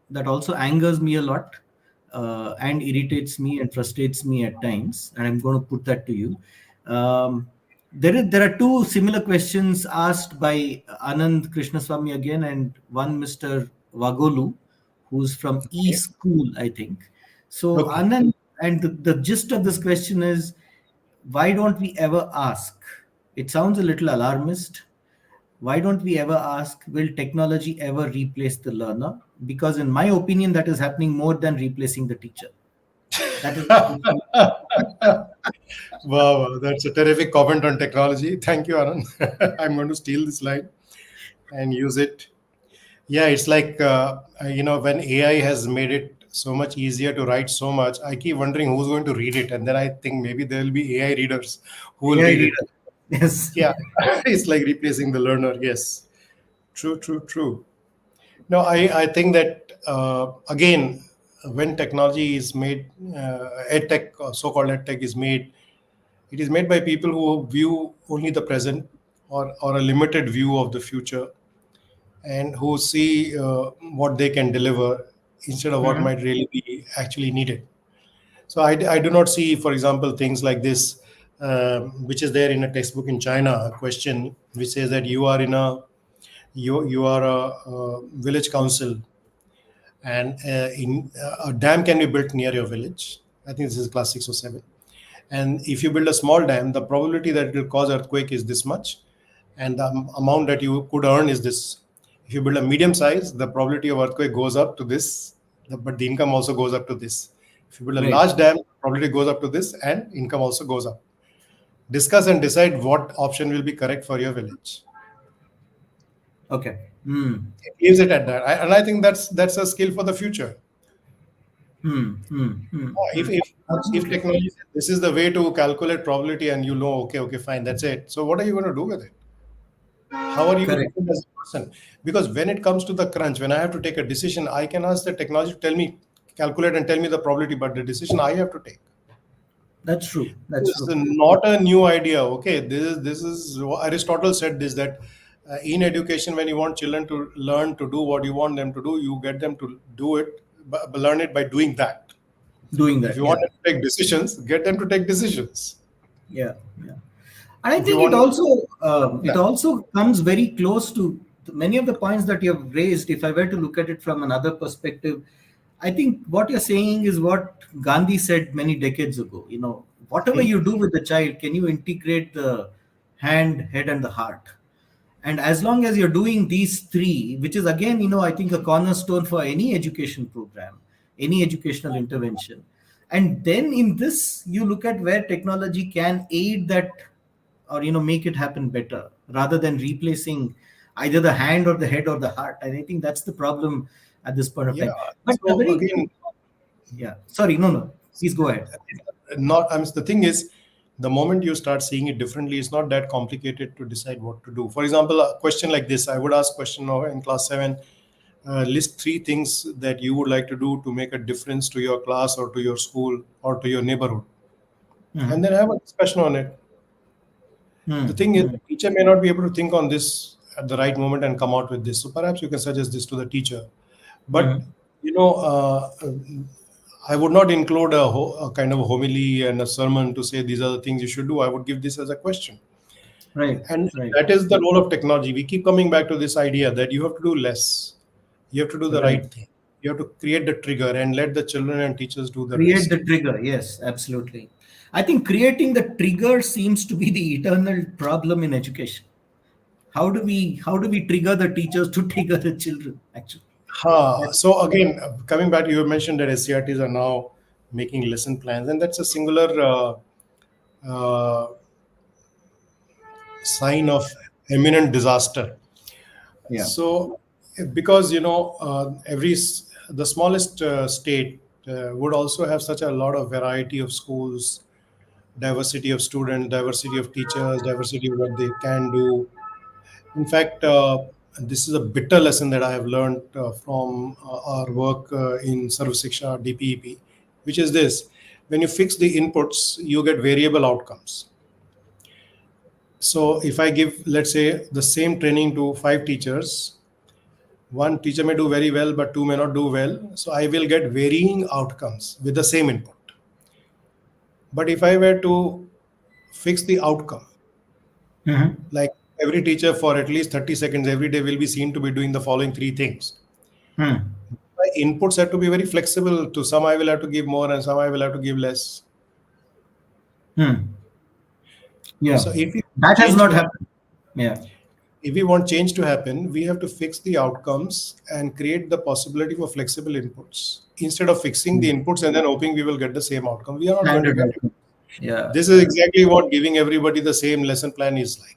angers me a lot and irritates me and frustrates me at times, and I'm going to put that to you. Um, there are two similar questions asked by Anand Krishnaswamy again, and one Mr. Wagolu, who's from E Okay. School, I think. So Okay. Anand, and the gist of this question is, why don't we ever ask? It sounds a little alarmist. Why don't we ever ask, will technology ever replace the learner? Because, in my opinion, that is happening more than replacing the teacher. That is. Wow, that's a terrific comment on technology. Thank you, Anand. I'm going to steal this line and use it. Yeah, it's like, when AI has made it so much easier to write so much, I keep wondering who's going to read it. And then I think maybe there will be AI readers who will AI read it. reader. Yes. Yeah, it's like replacing the learner. Yes, true, true, true. No, I think that, again, when technology is made, edtech, so-called edtech is made, it is made by people who view only the present, or a limited view of the future, and who see what they can deliver instead of what Mhm. might really be actually needed. So I do not see, for example, things like this, which is there in a textbook in China, a question which says that you are a village council, and a dam can be built near your village. I think this is class 6 or 7. And if you build a small dam, the probability that it will cause earthquake is this much, and the amount that you could earn is this. If you build a medium size, the probability of earthquake goes up to this, but the income also goes up to this. If you build a Right. large dam, probability goes up to this, and income also goes up. Discuss and decide what option will be correct for your village. Okay. Hmm. It leaves it at that, and I think that's a skill for the future. Hmm. Hmm. Hmm. If Hmm. if if Absolutely. technology says this is the way to calculate probability, and okay, okay, fine, that's it. So what are you going to do with it? How are you Correct. different as a person? Because when it comes to the crunch, when I have to take a decision, I can ask the technology to tell me, calculate and tell me the probability, but the decision I have to take. That's true. That's It's true. not a new idea. Okay, this is Aristotle said this, that in education, when you want children to learn to do what you want them to do, you get them to do it, learn it by doing that. Doing If that. you want Yeah. them to take decisions, get them to take decisions. Yeah. Yeah. And I If you think it want, also it yeah, also comes very close to many of the points that you have raised. If I were to look at it from another perspective, I think what you're saying is what Gandhi said many decades ago. Whatever hmm, you do with the child, can you integrate the hand, head, and the heart? And as long as you're doing these three, which is again, I think a cornerstone for any education program, any educational intervention. And then in this, you look at where technology can aid that, or make it happen better, rather than replacing either the hand or the head or the heart. And I think that's the problem at this point of yeah. time. But a So very, again, yeah, sorry, no, please go ahead. not I mean, the thing is, the moment you start seeing it differently, it's not that complicated to decide what to do. For example, a question like this, I would ask question in class 7, list 3 things that you would like to do to make a difference to your class or to your school or to your neighborhood, and Hmm. then have a discussion on it. Hmm. The thing is, Hmm. the teacher may not be able to think on this at the right moment and come out with this, so perhaps you can suggest this to the teacher. Hmm. But you know uh, I would not include a kind of a homily and a sermon to say these are the things you should do. I would give this as a question. Right. And Right. that is the role of technology. We keep coming back to this idea that you have to do less, you have to do the Right. right thing, you have to create the trigger and let the children and teachers do the Create rest. the trigger. Yes, absolutely. I think creating the trigger seems to be the eternal problem in education. How do we trigger the teachers to trigger the children? Actually, that's So again, coming back, you mentioned that SCRTs are now making lesson plans, and that's a singular uh, sign of imminent disaster. Yeah. So, because the smallest state would also have such a lot of variety of schools, diversity of students, diversity of teachers, diversity of what they can do. In fact, this is a bitter lesson that I have learned from our work in Sarv Siksha DPEP, which is this: when you fix the inputs, you get variable outcomes. So, if I give, let's say, the same training to five teachers, one teacher may do very well, but two may not do well. So, I will get varying outcomes with the same input. But if I were to fix the outcome, Hmm. like every teacher for at least 30 seconds every day will be seen to be doing the following three things. Hmm. My inputs have to be very flexible. To some, I will have to give more, and some I will have to give less. Hmm. Yeah. So, if we That has change not to happened. Yeah. if we want change to happen, we have to fix the outcomes and create the possibility for flexible inputs instead of fixing the inputs and then hoping we will get the same outcome. We are not going to Standard get it. outcome. Yeah. This is exactly what giving everybody the same lesson plan is like.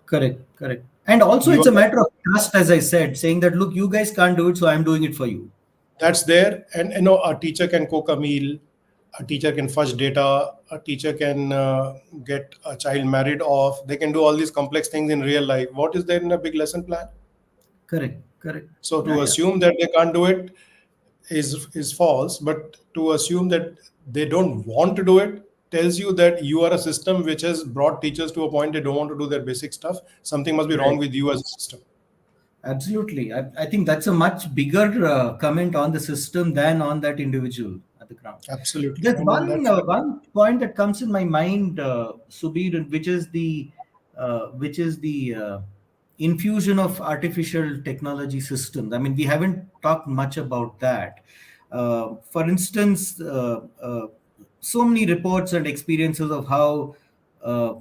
Correct. Correct. And also, You it's are a matter of trust, as I said, saying that, look, you guys can't do it, so I'm doing it for you. That's there, and a teacher can cook a meal, a teacher can fudge data, a teacher can get a child married off. They can do all these complex things in real life. What is there in a big lesson plan? Correct. Correct. So Yeah. to Yeah. assume that they can't do it is false, but to assume that they don't want to do it tells you that you are a system which has brought teachers to a point they don't want to do their basic stuff. Something must be wrong Right. with you as a system. Absolutely. I think that's a much bigger comment on the system than on that individual at the ground. Absolutely, There's and one that's one point that comes in my mind, Subir, which is the infusion of artificial technology systems. I mean, we haven't talked much about that. For instance, so many reports and experiences of how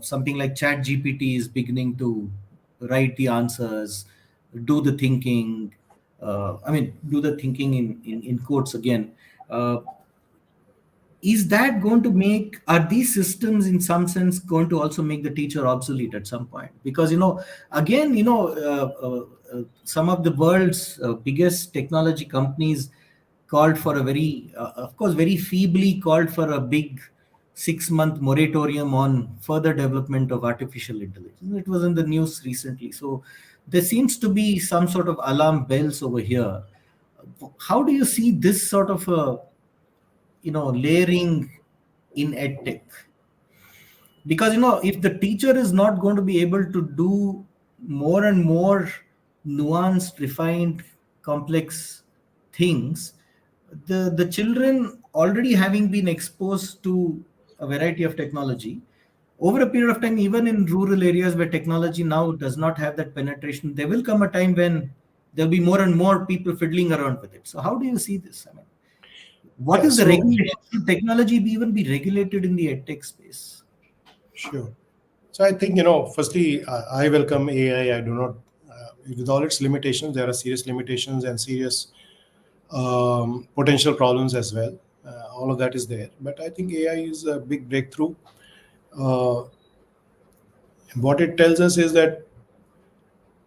something like Chat GPT is beginning to write the answers, do the thinking. Do the thinking in quotes again. Uh, is that going to make, are these systems in some sense going to also make the teacher obsolete at some point? Because again, some of the world's biggest technology companies called for a very of course very feebly called for a big 6-month moratorium on further development of artificial intelligence. It was in the news recently, so there seems to be some sort of alarm bells over here. How do you see this sort of a layering in edtech? Because if the teacher is not going to be able to do more and more nuanced, refined, complex things, the children already having been exposed to a variety of technology over a period of time, even in rural areas where technology now does not have that penetration, there will come a time when there'll be more and more people fiddling around with it. So how do you see this? I mean, what yeah. is the So regulation? Should technology even be regulated in the edtech space? sure. So I think, firstly, I welcome AI. I do not, with all its limitations, there are serious limitations and serious potential problems as well. All of that is there. But I think AI is a big breakthrough. Uh, what it tells us is that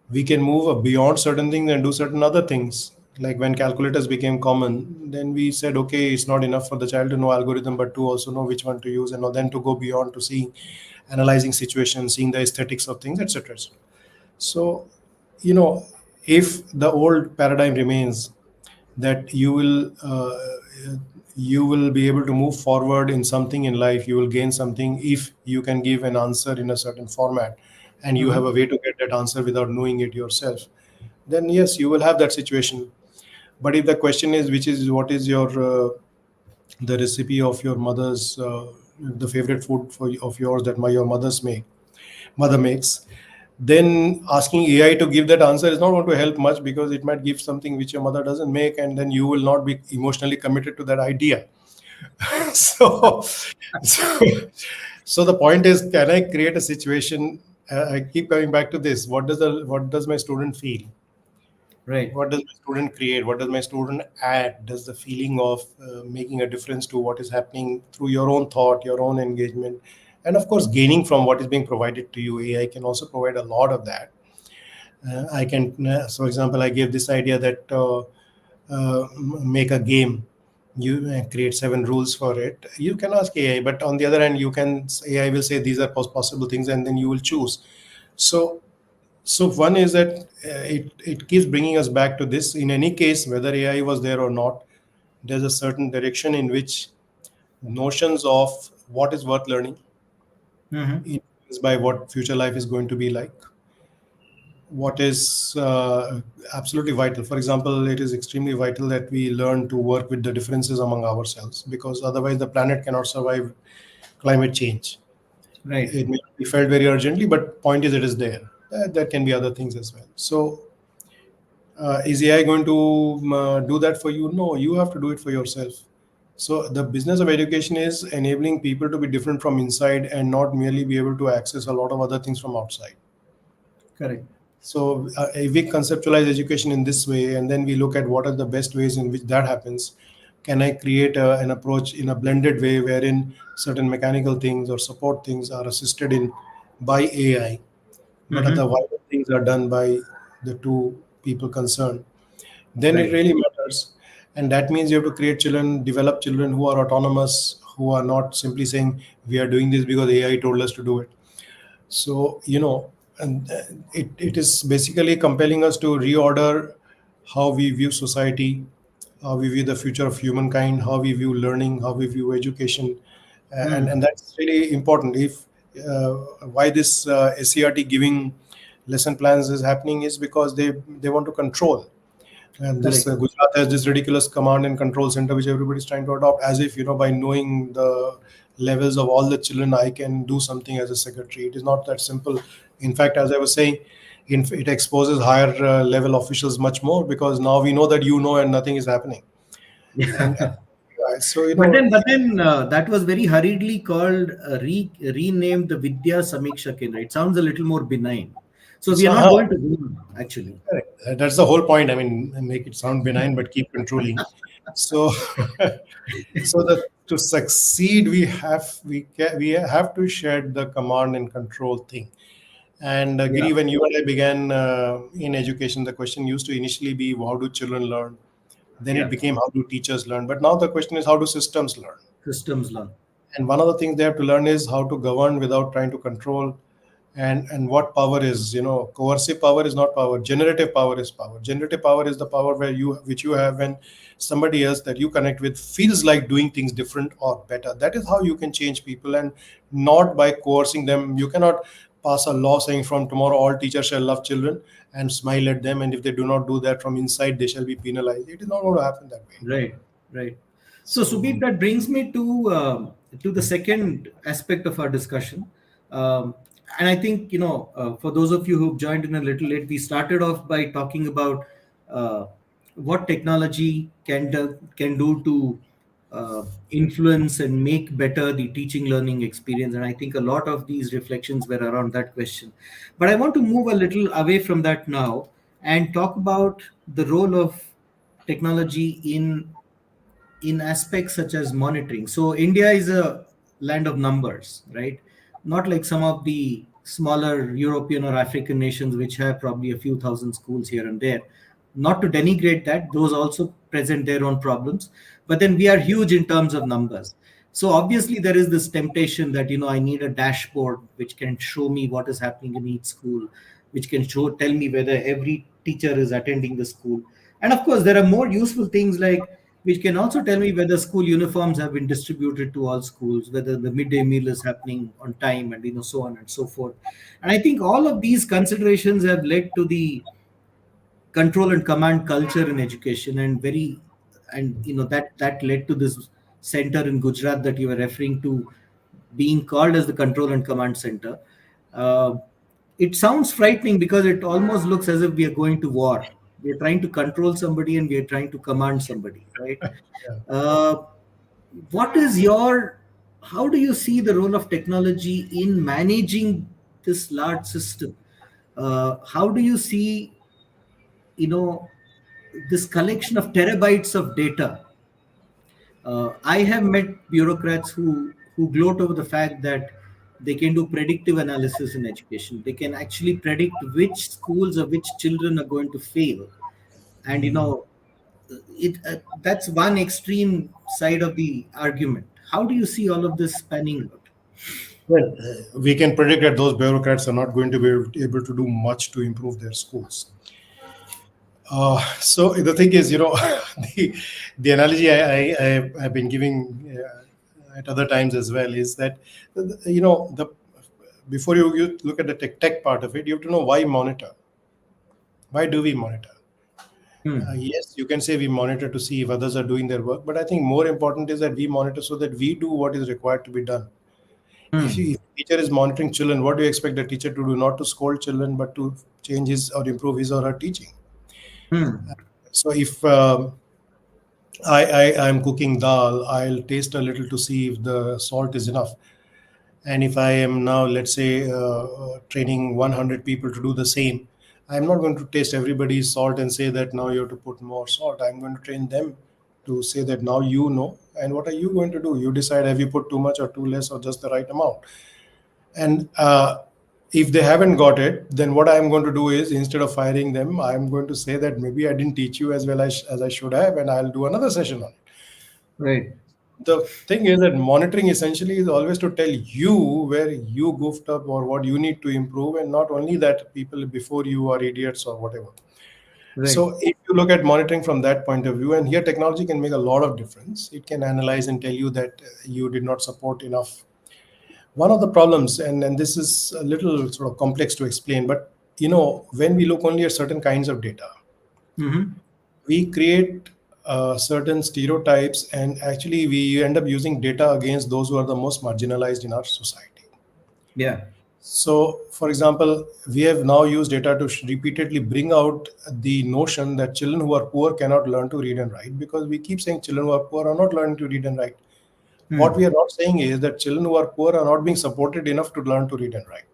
we can move beyond certain things and do certain other things. Like when calculators became common, then we said, okay, it's not enough for the child to know algorithm, but to also know which one to use, and then to go beyond to seeing, analyzing situations, seeing the aesthetics of things, etc. So, you know, if the old paradigm remains that you will be able to move forward in something in life, you will gain something if you can give an answer in a certain format, and you have Mhm. a way to get that answer without knowing it yourself, then yes, you will have that situation. But if the question is, which is what is your the recipe of your mother's the favorite food of yours that your mother makes, then asking AI to give that answer is not going to help much, because it might give something which your mother doesn't make, and then you will not be emotionally committed to that idea. so, so, so the point is, can I create a situation? I keep coming back to this. What does my student feel? Right. What does my student create? What does my student add? Does the feeling of making a difference to what is happening through your own thought, your own engagement, and of course gaining from what is being provided to you. AI can also provide a lot of that. I can, for example, I gave this idea that make a game. You create 7 rules for it. You can ask AI, but on the other hand, you can AI will say these are possible things, and then you will choose. So, so one is that it keeps bringing us back to this. In any case, whether AI was there or not, there's a certain direction in which notions of what is worth learning Hmm. is by what future life is going to be like, what is absolutely vital. For example, it is extremely vital that we learn to work with the differences among ourselves, because otherwise the planet cannot survive climate change. Right. It may not be felt very urgently, but point is it is there. There can be other things as well. So is AI going to do that for you? No, you have to do it for yourself. So the business of education is enabling people to be different from inside and not merely be able to access a lot of other things from outside. Correct. So if we conceptualize education in this way, and then we look at what are the best ways in which that happens, can I create an approach in a blended way wherein certain mechanical things or support things are assisted in by AI, but Hmm. other vital things are done by the two people concerned, then it Right. really matters. And that means you have to create children, develop children who are autonomous, who are not simply saying we are doing this because AI told us to do it. So, and it is basically compelling us to reorder how we view society, how we view the future of humankind, how we view learning, how we view education. And Mm. that's really important. If why this SCRT giving lesson plans is happening is because they want to control. And this Correct. Gujarat has this ridiculous command and control center which everybody's trying to adopt, as if by knowing the levels of all the children, I can do something as a secretary. It is not that simple. In fact, as I was saying, it exposes higher level officials much more, because now we know that and nothing is happening. And so That was very hurriedly called, renamed the Vidya Samikshakin. Right? Sounds a little more benign. So we are not so going to go on, actually. correct. That's the whole point. I mean, make it sound benign, but keep controlling. So, so that to succeed, we have to shed the command and control thing. And Yeah. Giri, when you and I began in education, the question used to initially be how do children learn? Then it Yeah. became how do teachers learn? But now the question is how do systems learn? Systems learn. And one of the things they have to learn is how to govern without trying to control. And what power is. Coercive power is not power. Generative power is power. Generative power is the power which you have when somebody else that you connect with feels like doing things different or better. That is how you can change people, and not by coercing them. You cannot pass a law saying from tomorrow all teachers shall love children and smile at them, and if they do not do that from inside they shall be penalized. It is not going to happen that way. Right, right. So, Subir, So that brings me to the second aspect of our discussion, and I think for those of you who've joined in a little late, we started off by talking about uh, what technology can do to influence and make better the teaching learning experience, and I think a lot of these reflections were around that question. But I want to move a little away from that now and talk about the role of technology in aspects such as monitoring. So India is a land of numbers, right? Not like some of the smaller European or African nations which have probably a few thousand schools here and there. Not to denigrate that, those also present their own problems, but then we are huge in terms of numbers. So obviously there is this temptation that I need a dashboard which can show me what is happening in each school, which can tell me whether every teacher is attending the school. And of course there are more useful things like which can also tell me whether school uniforms have been distributed to all schools, whether the midday meal is happening on time, and so on and so forth. And I think all of these considerations have led to the control and command culture in education, and that led to this center in Gujarat that you were referring to being called as the control and command center. uh, it sounds frightening because it almost looks as if we are going to war. We are trying to control somebody and we are trying to command somebody, right? yeah. uh, what is your How do you see the role of technology in managing this large system? How do you see you know this collection of terabytes of data? I have met bureaucrats who gloat over the fact that They can do predictive analysis in education. They can actually predict which schools or which children are going to fail. And that's one extreme side of the argument. How do you see all of this panning out? Well, we can predict that those bureaucrats are not going to be able to do much to improve their schools. So the thing is, the the analogy I've been giving at other times as well is that the before you look at the tech part of it, you have to know why monitor. Why do we monitor? Hmm. Yes, you can say we monitor to see if others are doing their work, but I think more important is that we monitor so that we do what is required to be done. Hmm. If teacher is monitoring children, what do you expect the teacher to do? Not to scold children, but to change his or improve his or her teaching. Hmm. So if I'm cooking dal, I'll taste a little to see if the salt is enough. And if I am now, let's say, training 100 people to do the same, I'm not going to taste everybody's salt and say that now you have to put more salt. I'm going to train them to say that now you know. And what are you going to do? You decide, have you put too much or too less or just the right amount. And if they haven't got it, then what I'm going to do is, instead of firing them, I'm going to say that maybe I didn't teach you as well as I should have, and I'll do another session on it. Right. The thing is that monitoring essentially is always to tell you where you goofed up or what you need to improve, and not only that people before you are idiots or whatever. Right. So if you look at monitoring from that point of view, and here technology can make a lot of difference. It can analyze and tell you that you did not support enough. One of the problems, and this is a little sort of complex to explain, but when we look only at certain kinds of data, Mm-hmm. we create certain stereotypes, and actually we end up using data against those who are the most marginalized in our society. Yeah. So, for example, we have now used data to repeatedly bring out the notion that children who are poor cannot learn to read and write, because we keep saying children who are poor are not learning to read and write. What Hmm. we are not saying is that children who are poor are not being supported enough to learn to read and write.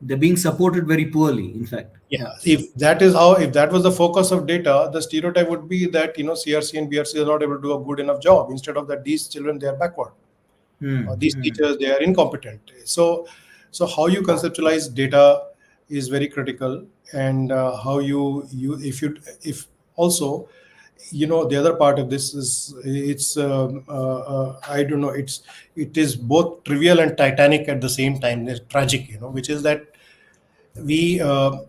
They're being supported very poorly, in fact. Yeah, Yeah. if that was the focus of data, the stereotype would be that CRC and BRC are not able to do a good enough job. Instead of that, these children, they are backward, or Hmm. these Hmm. teachers, they are incompetent. So how you conceptualize data is very critical, and how you if also, the other part of this is, it's I don't know, it is both trivial and titanic at the same time. It's tragic, which is that we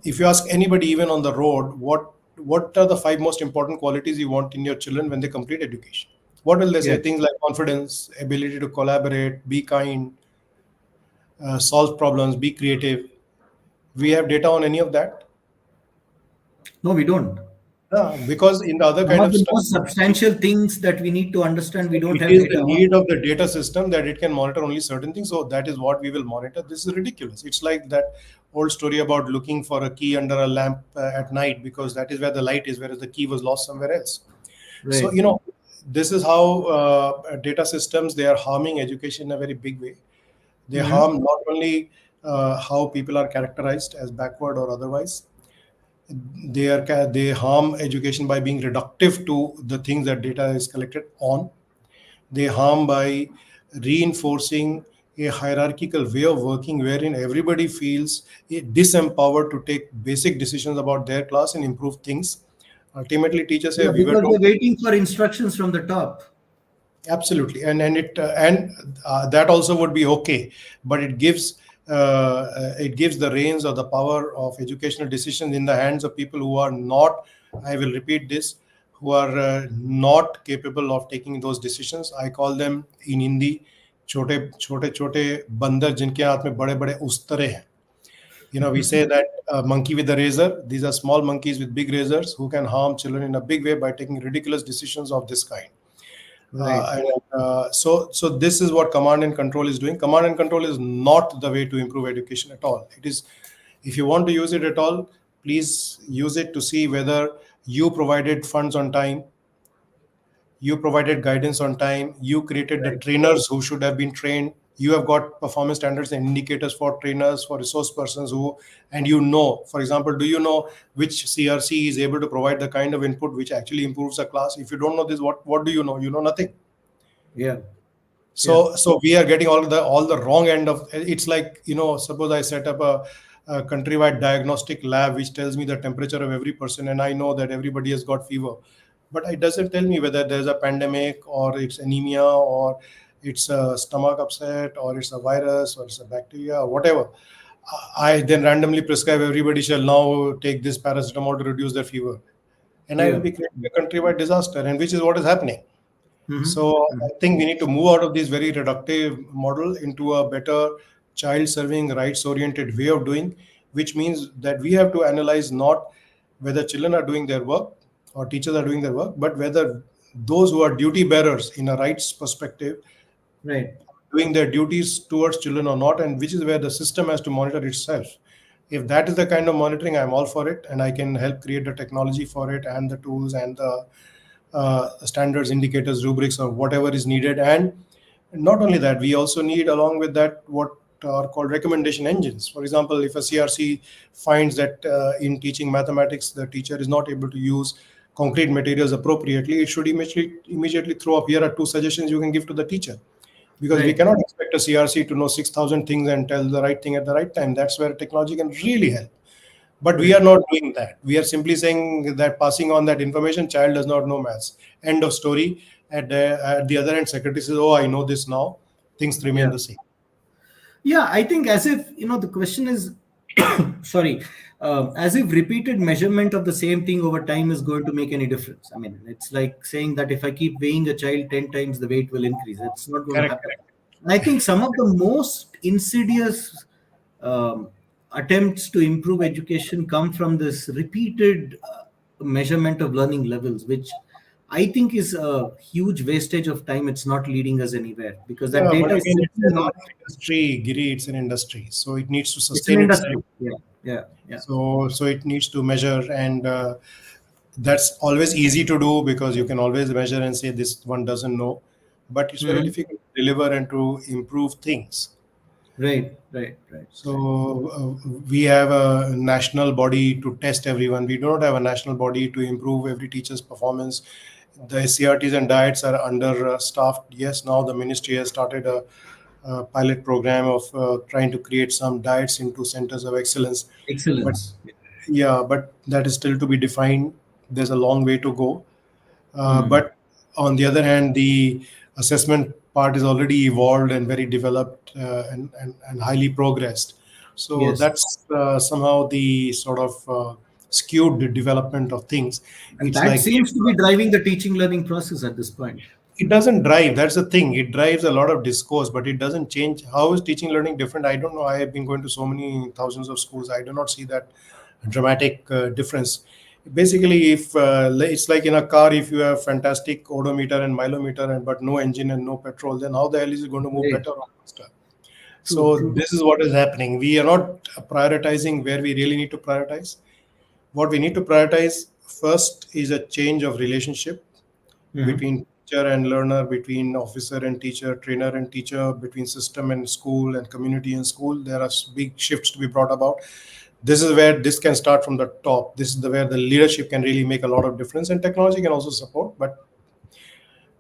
if you ask anybody even on the road, what are the five most important qualities you want in your children when they complete education, what will they say? Yeah. Things like confidence, ability to collaborate, be kind, solve problems, be creative. We have data on any of that? No, we don't. Because in the other Some kind of of the stuff, most substantial things that we need to understand, we don't it have is the data on. need of the data system that it can monitor only certain things. So that is what we will monitor. This is ridiculous. It's like that old story about looking for a key under a lamp at night, because that is where the light is, whereas the key was lost somewhere else. So, Right. this is how data systems, they are harming education in a very big way. They Mm-hmm. harm not only how people are characterized as backward or otherwise, they harm education by being reductive to the things that data is collected on. They harm by reinforcing a hierarchical way of working wherein everybody feels disempowered to take basic decisions about their class and improve things. Ultimately, teachers say Yeah, we were because told. they're waiting for instructions from the top. Absolutely, and that also would be okay, but it gives the reins or the power of educational decisions in the hands of people who are not. I will repeat this: who are not capable of taking those decisions. I call them in Hindi छोटे छोटे छोटे बंदर जिनके हाथ में बड़े बड़े उस्तरे हैं. We say that monkey with a razor. These are small monkeys with big razors who can harm children in a big way by taking ridiculous decisions of this kind. Right. So this is what command and control is doing. Command and control is not the way to improve education at all. It is, if you want to use it at all, please use it to see whether you provided funds on time, you provided guidance on time, you created the Right. trainers who should have been trained, you have got performance standards and indicators for trainers, for resource persons who, and for example, do you know which CRC is able to provide the kind of input which actually improves a class? If you don't know this, what do you know? You know nothing. Yeah. Yeah. So we are getting all the wrong end of it's like, suppose I set up a countrywide diagnostic lab which tells me the temperature of every person, and I know that everybody has got fever, but it doesn't tell me whether there's a pandemic or it's anemia or it's a stomach upset or it's a virus or it's a bacteria or whatever. I then randomly prescribe everybody shall now take this paracetamol to reduce their fever, and I will Yeah. be creating a countrywide disaster, and which is what is happening. Mm-hmm. So I Mm-hmm. think we need to move out of this very reductive model into a better child-serving, rights-oriented way of doing, which means that we have to analyze not whether children are doing their work or teachers are doing their work, but whether those who are duty bearers in a rights perspective Right. doing their duties towards children or not, and which is where the system has to monitor itself. If that is the kind of monitoring, I'm all for it, and I can help create the technology for it and the tools and the standards, indicators, rubrics, or whatever is needed. And not only that, we also need, along with that, what are called recommendation engines. For example, if a CRC finds that in teaching mathematics, the teacher is not able to use concrete materials appropriately, it should immediately throw up, here are two suggestions you can give to the teacher, because we Right. cannot expect a CRC to know 6,000 things and tell the right thing at the right time. That's where technology can really help. But we are Right. not doing that. We are simply saying that passing on that information, child does not know maths. End of story. At the other end, secretary says, "Oh, I know this now." Things remain Yeah. the same. Yeah, I think as if, the question is, sorry, as if repeated measurement of the same thing over time is going to make any difference. I mean, it's like saying that if I keep weighing a child 10 times, the weight will increase. It's not going to Correct, happen. correct. And I think some of the most insidious um, attempts to improve education come from this repeated measurement of learning levels, which I think is a huge wastage of time. It's not leading us anywhere because that Yeah, but data is again, simply it's an not. industry, Giri. It's an industry, so it needs to It's an sustain itself. industry. Yeah, yeah, yeah. So it needs to measure, and that's always easy to do because you can always measure and say this one doesn't know, but it's very Mhm. difficult to deliver and to improve things. Right, right, right, right. So we have a national body to test everyone. We do not have a national body to improve every teacher's performance. The SCRTs and diets are under staffed. Yes, now the ministry has started a pilot program of trying to create some diets into centers of excellence. But Excellence. yeah, but that is still to be defined. There's a long way to go. Mm. But on the other hand, the assessment part is already evolved and very developed and highly progressed. So Yes. that's somehow the sort of skewed development of things. And It's that like seems to be driving the teaching learning process at this point. it doesn't drive. That's the thing. It drives a lot of discourse, but it doesn't change. How is teaching learning different? I don't know. I have been going to so many thousands of schools. I do not see that dramatic difference. Basically, if it's like in a car, if you have fantastic odometer and mileometer, and but no engine and no petrol, then how the hell is it going to move Right. better or faster? True, So true. this is what is happening. We are not prioritizing where we really need to prioritize. What we need to prioritize first is a change of relationship Hmm. between teacher and learner, between officer and teacher, trainer and teacher, between system and school and community and school. There are big shifts to be brought about. This is where this can start from the top. This is where the leadership can really make a lot of difference, and technology can also support. But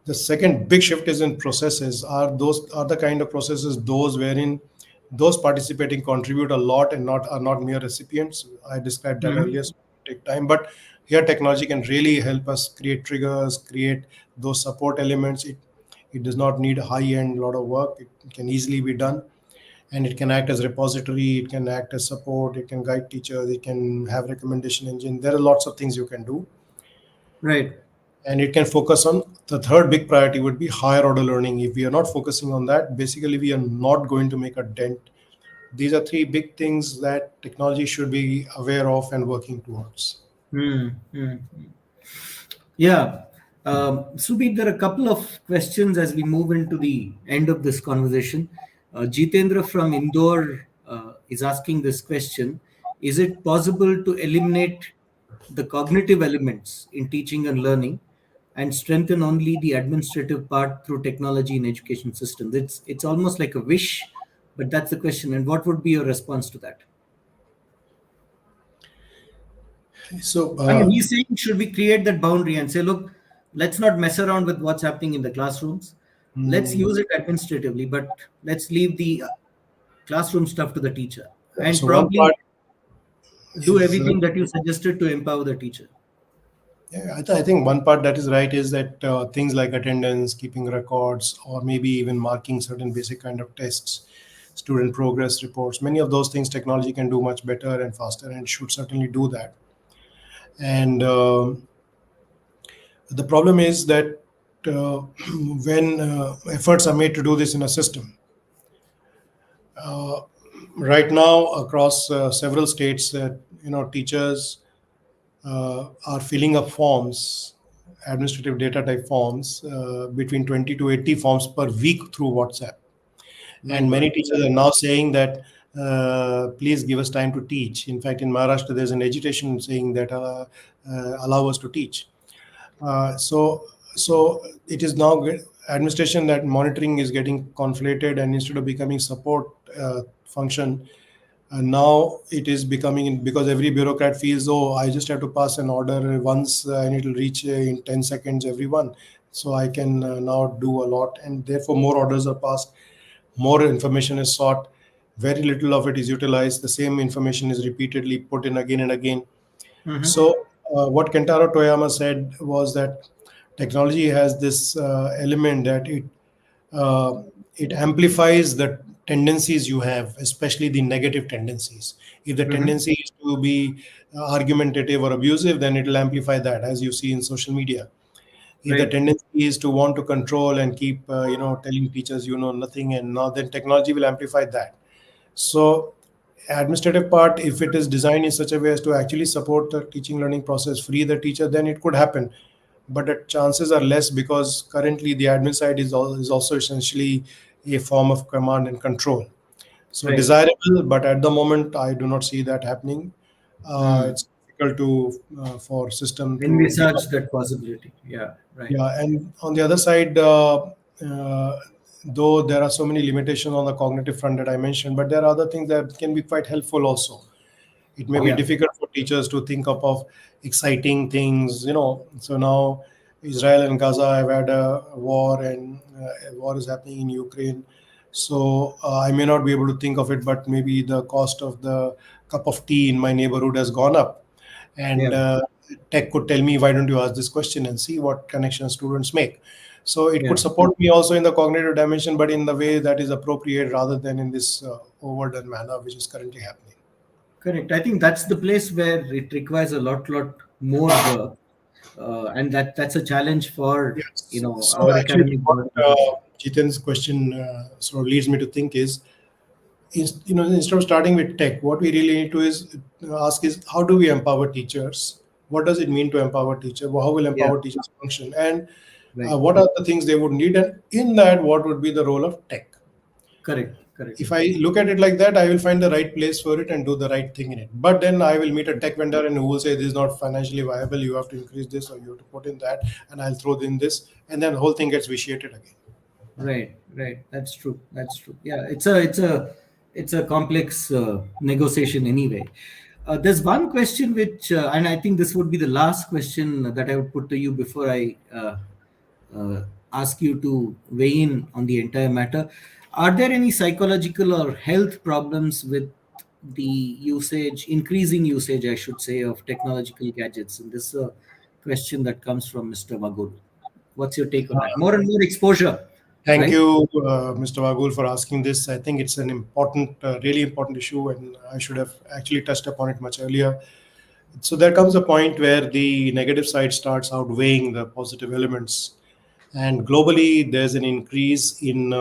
the second big shift is in processes. Are the kind of processes those wherein those participating contribute a lot and not are not mere recipients. I described that Hmm. earlier, so it take time. But here technology can really help us create triggers, create those support elements. It does not need a high end lot of work. It can easily be done, and it can act as repository. It can act as support. It can guide teachers. It can have recommendation engine. There are lots of things you can do, Right. and it can focus on the third big priority would be higher order learning. If we are not focusing on that, basically we are not going to make a dent. These are three big things that technology should be aware of and working towards. Hmm. Hmm. Yeah. Subir, there are a couple of questions as we move into the end of this conversation. Jitendra from Indore is asking this question. Is it possible to eliminate the cognitive elements in teaching and learning and strengthen only the administrative part through technology in education systems? It's almost like a wish, but that's the question. And what would be your response to that? So I mean, he's saying, should we create that boundary and say, look, let's not mess around with what's happening in the classrooms. Let's Mm, use it administratively, but let's leave the classroom stuff to the teacher, yeah. and So one part probably do is everything that you suggested to empower the teacher. yeah, I think one part that is right is that things like attendance, keeping records, or maybe even marking certain basic kind of tests, student progress reports, many of those things technology can do much better and faster, and should certainly do that. And the problem is that uh, when efforts are made to do this in a system, right now across several states, that teachers are filling up forms, administrative data type forms, between 20 to 80 forms per week through WhatsApp. My And many God. teachers are now saying that, please give us time to teach. In fact, in Maharashtra, there's an agitation saying that, allow us to teach. So it is now administration that monitoring is getting conflated, and instead of becoming support function, and now it is becoming, because every bureaucrat feels, oh, I just have to pass an order once and it will reach in 10 seconds, everyone. So I can now do a lot. And therefore, more orders are passed, more information is sought, very little of it is utilized. The same information is repeatedly put in again and again. Hmm. So, what Kentaro Toyama said was that technology has this element that uh, it amplifies the tendencies you have, especially the negative tendencies. If the Hmm. tendency is to be argumentative or abusive, then it will amplify that, as you see in social media. If the Right. tendency is to want to control and keep, telling teachers you know nothing, and now then technology will amplify that. So, administrative part, if it is designed in such a way as to actually support the teaching learning process, free the teacher, then it could happen. But the chances are less, because currently the admin side is also essentially a form of command and control. So Right. desirable, but at the moment I do not see that happening. Mm. It's difficult to for system to give up. Envisage that possibility. Yeah. Right. Yeah, and on the other side, though there are so many limitations on the cognitive front that I mentioned, but there are other things that can be quite helpful also. It may be Yeah. difficult for teachers to think up of exciting things. So now Israel and Gaza have had a war, and a war is happening in Ukraine. So I may not be able to think of it, but maybe the cost of the cup of tea in my neighborhood has gone up, and Yeah. tech could tell me, why don't you ask this question and see what connections students make. So it could Yeah. support me also in the cognitive dimension, but in the way that is appropriate, rather than in this overdone manner which is currently happening. Correct. I think that's the place where it requires a lot more work, and that's a challenge for Yes. So our actually, academic what bodies as well. Jitin's question sort of leads me to think is instead of starting with tech, what we really need to is ask is, how do we empower teachers? What does it mean to empower teacher? How will Yeah. empower teachers function? And Right. what are the things they would need? And in that, what would be the role of tech? Correct. Correct. If I look at it like that, I will find the right place for it and do the right thing in it. But then I will meet a tech vendor and who will say, this is not financially viable. You have to increase this, or you have to put in that, and I'll throw in this, and then the whole thing gets vitiated again. Right. Right. That's true. That's true. Yeah. It's a complex negotiation anyway. There's one question which, and I think this would be the last question that I would put to you before I ask you to weigh in on the entire matter. Are there any psychological or health problems with the increasing usage, I should say, of technological gadgets? And this is a question that comes from Mr. Magul. What's your take on that? More and more exposure, Thank right? you, Mr. Wagul, for asking this. I think it's an important, really important issue, and I should have actually touched upon it much earlier. So there comes a point where the negative side starts outweighing the positive elements, and globally there's an increase in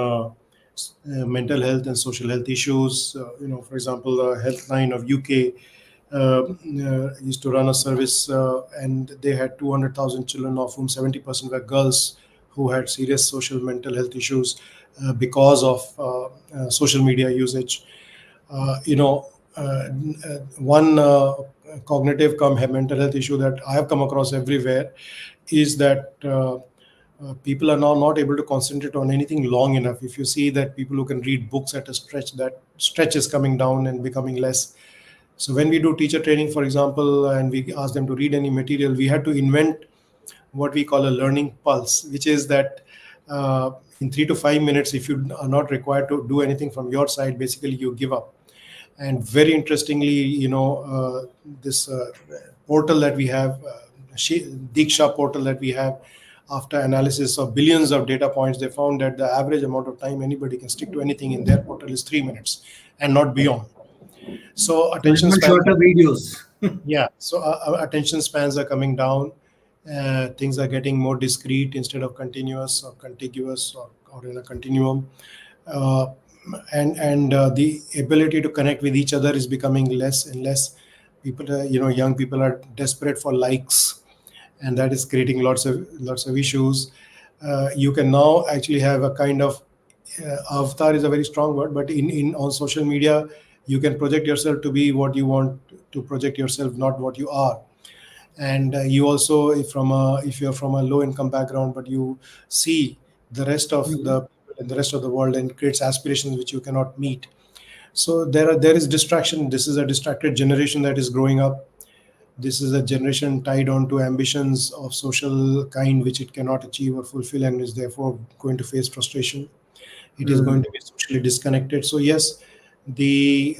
mental health and social health issues. For example, the Healthline of UK used to run a service, and they had 200,000 children, of whom 70% were girls, who had serious social mental health issues because of social media usage. One cognitive come mental health issue that I have come across everywhere is that people are now not able to concentrate on anything long enough. If you see that people who can read books at a stretch, that stretch is coming down and becoming less. So when we do teacher training, for example, and we ask them to read any material, we had to invent what we call a learning pulse, which is that in 3 to 5 minutes, if you are not required to do anything from your side, basically you give up. And very interestingly, this portal that we have, Diksha portal that we have, after analysis of billions of data points, they found that the average amount of time anybody can stick to anything in their portal is 3 minutes and not beyond. So So attention even spans, shorter videos. yeah. So our attention spans are coming down. Things are getting more discrete instead of continuous or contiguous, or in a continuum. Uh, and the ability to connect with each other is becoming less and less. People, young people are desperate for likes, and that is creating lots of issues. You can now actually have a kind of avatar is a very strong word, but in on social media, you can project yourself to be what you want to project yourself, not what you are. And you also, if you're from a low income background, but you see the rest of Mhm. the people in the rest of the world, and creates aspirations which you cannot meet. So there is distraction. This is a distracted generation that is growing up. This is a generation tied on to ambitions of social kind which it cannot achieve or fulfill, and is therefore going to face frustration. It is going Mm. to be socially disconnected. So yes, the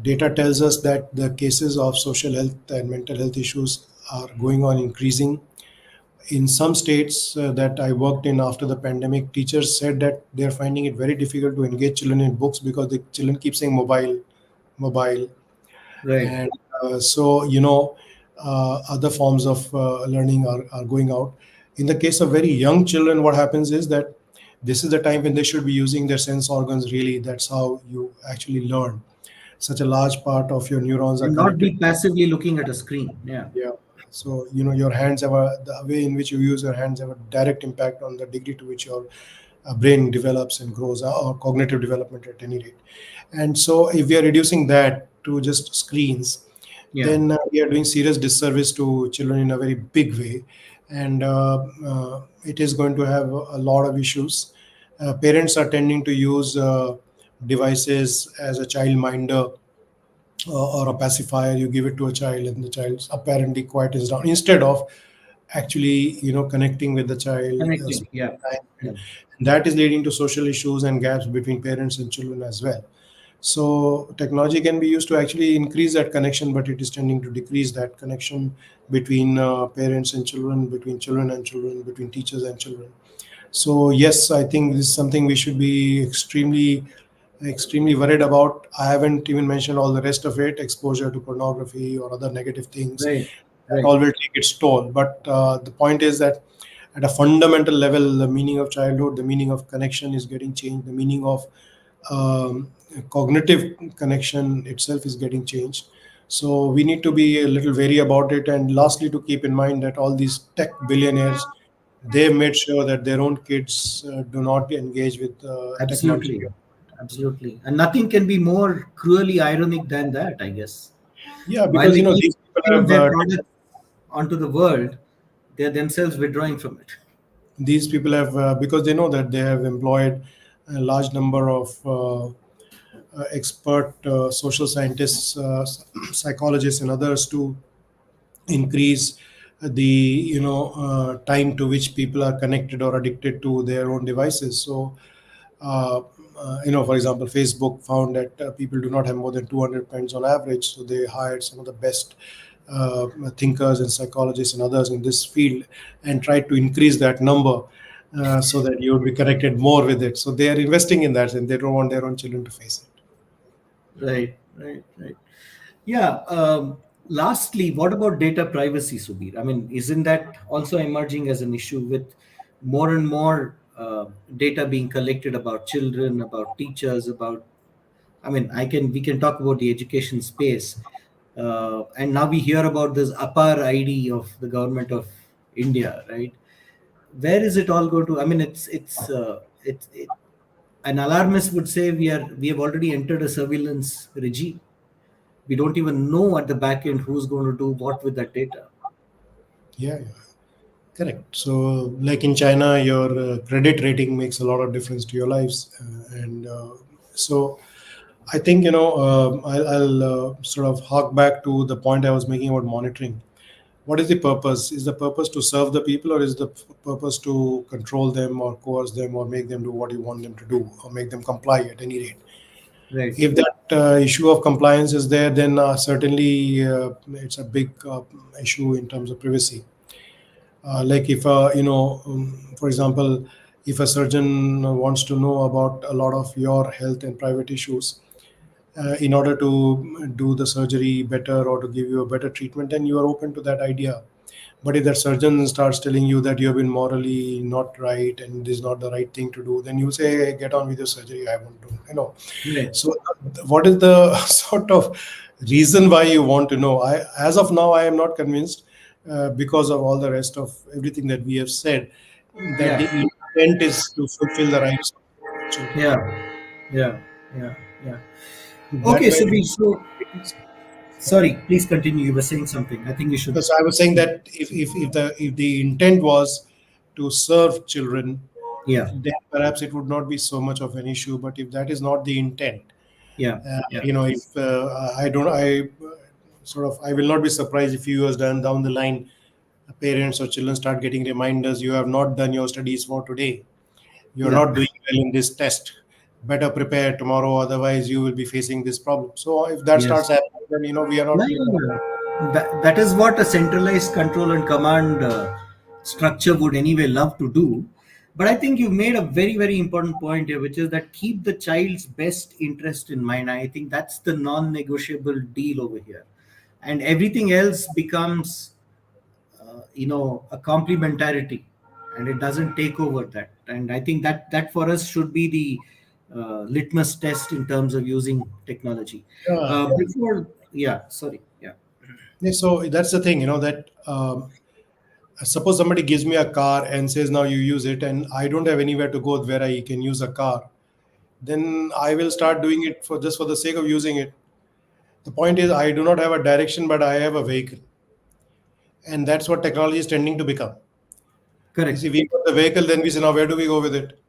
data tells us that the cases of social health and mental health issues are going on increasing. In some states that I worked in after the pandemic, teachers said that they are finding it very difficult to engage children in books because the children keep saying mobile, mobile. Right. And so, other forms of learning are going out. In the case of very young children, what happens is that this is the time when they should be using their sense organs. Really, that's how you actually learn. Such a large part of your neurons are And not connected. be passively looking at a screen. Yeah. Yeah. So, your hands the way in which you use your hands have a direct impact on the degree to which your brain develops and grows, or cognitive development at any rate. And so, if we are reducing that to just screens, Yeah. then we are doing serious disservice to children in a very big way. And it is going to have a lot of issues. Parents are tending to use devices as a child minder, or a pacifier. You give it to a child and the child apparently quiets down, instead of actually connecting with the child, Connecting. spending Yeah. time. Yeah. And that is leading to social issues and gaps between parents and children as well. So technology can be used to actually increase that connection, but it is tending to decrease that connection between parents and children, between children and children, between teachers and children. So yes, I think this is something we should be extremely worried about. I haven't even mentioned all the rest of it: exposure to pornography or other negative things. Right. That Right. all will take its toll. But the point is that at a fundamental level, the meaning of childhood, the meaning of connection is getting changed. The meaning of um, cognitive connection itself is getting changed. So we need to be a little wary about it. And lastly, to keep in mind that all these tech billionaires, they made sure that their own kids do not engage with technology. Absolutely. Absolutely. And nothing can be more cruelly ironic than that, I guess. Yeah, While because they keep these people putting have their products onto the world, they're themselves withdrawing from it. because they know that they have employed a large number of expert social scientists, psychologists, and others to increase the time to which people are connected or addicted to their own devices. So uh, for example, Facebook found that people do not have more than 200 pens on average, so they hired some of the best thinkers and psychologists and others in this field, and tried to increase that number, so that you would be connected more with it. So they are investing in that, and they don't want their own children to face it. Right, right, right. Yeah. Lastly, what about data privacy, Subir? I mean, isn't that also emerging as an issue with more and more data being collected about children, about teachers, about, I mean, we can talk about the education space. And now we hear about this APAR ID of the government of India, right? Where is it all going to? I mean, an alarmist would say we have already entered a surveillance regime. We don't even know at the back end who's going to do what with that data. Yeah, yeah. Correct. So, like in China, your credit rating makes a lot of difference to your lives, and so I think I'll sort of hark back to the point I was making about monitoring. What is the purpose? Is the purpose to serve the people, or is the purpose to control them or coerce them or make them do what you want them to do or make them comply at any rate? Right. If that issue of compliance is there, then certainly it's a big issue in terms of privacy. Like if for example, if a surgeon wants to know about a lot of your health and private issues, in order to do the surgery better or to give you a better treatment, then you are open to that idea. But if that surgeon starts telling you that you have been morally not right and this is not the right thing to do, then you say, "Hey, get on with your surgery. I want to." Right. So, what is the sort of reason why you want to know? As of now, I am not convinced, because of all the rest of everything that we have said, that the Yeah. intent is to fulfill the rights of children. Yeah. Yeah. Yeah. Yeah. That Okay, way, Subir. So, sorry, please continue. You were saying something. I think you should. because I was saying that if the intent was to serve children, Yeah. then perhaps it would not be so much of an issue. But if that is not the intent, Yeah. Yeah. if I don't, I will not be surprised if few years down the line, parents or children start getting reminders: you have not done your studies for today. You are Yeah. not doing well in this test. Better prepare tomorrow, otherwise you will be facing this problem. So if that starts Yes. happening, then we are Yeah, not doing the yeah, right. yeah. That is what a centralized control and command structure would anyway love to do. But I think you've made a very, very important point here, which is that keep the child's best interest in mind. I think that's the non negotiable deal over here. And everything else becomes a complementarity, and it doesn't take over that. And I think that for us should be the litmus test in terms of using technology. Yeah. Before Yeah, sorry. Yeah. Yeah, so that's the thing, that suppose somebody gives me a car and says, now you use it, and I don't have anywhere to go where I can use a car, then I will start doing it for just for the sake of using it. The point is, I do not have a direction, but I have a vehicle, and that's what technology is tending to become. You see, Correct. we got the vehicle, then we say, now where do we go with it?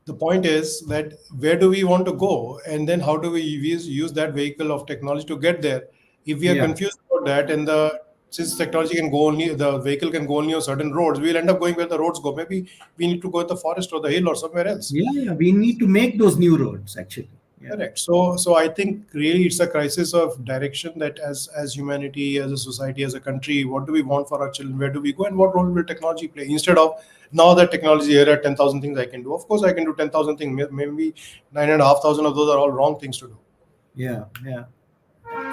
The point is that where do we want to go, and then how do we use that vehicle of technology to get there? If we are Yeah. confused about that, and the since technology can go only, the vehicle can go only on certain roads, we'll end up going where the roads go. Maybe we need to go to the forest or the hill or somewhere else. Yeah, yeah, we need to make those new roads actually. Yeah. Correct. So I think really it's a crisis of direction, that as humanity, as a society, as a country, what do we want for our children? Where do we go, and what role will technology play? Instead of now that technology here are 10,000 things I can do. Of course, I can do 10,000 things. Maybe 9,500 of those are all wrong things to do. Yeah. Yeah.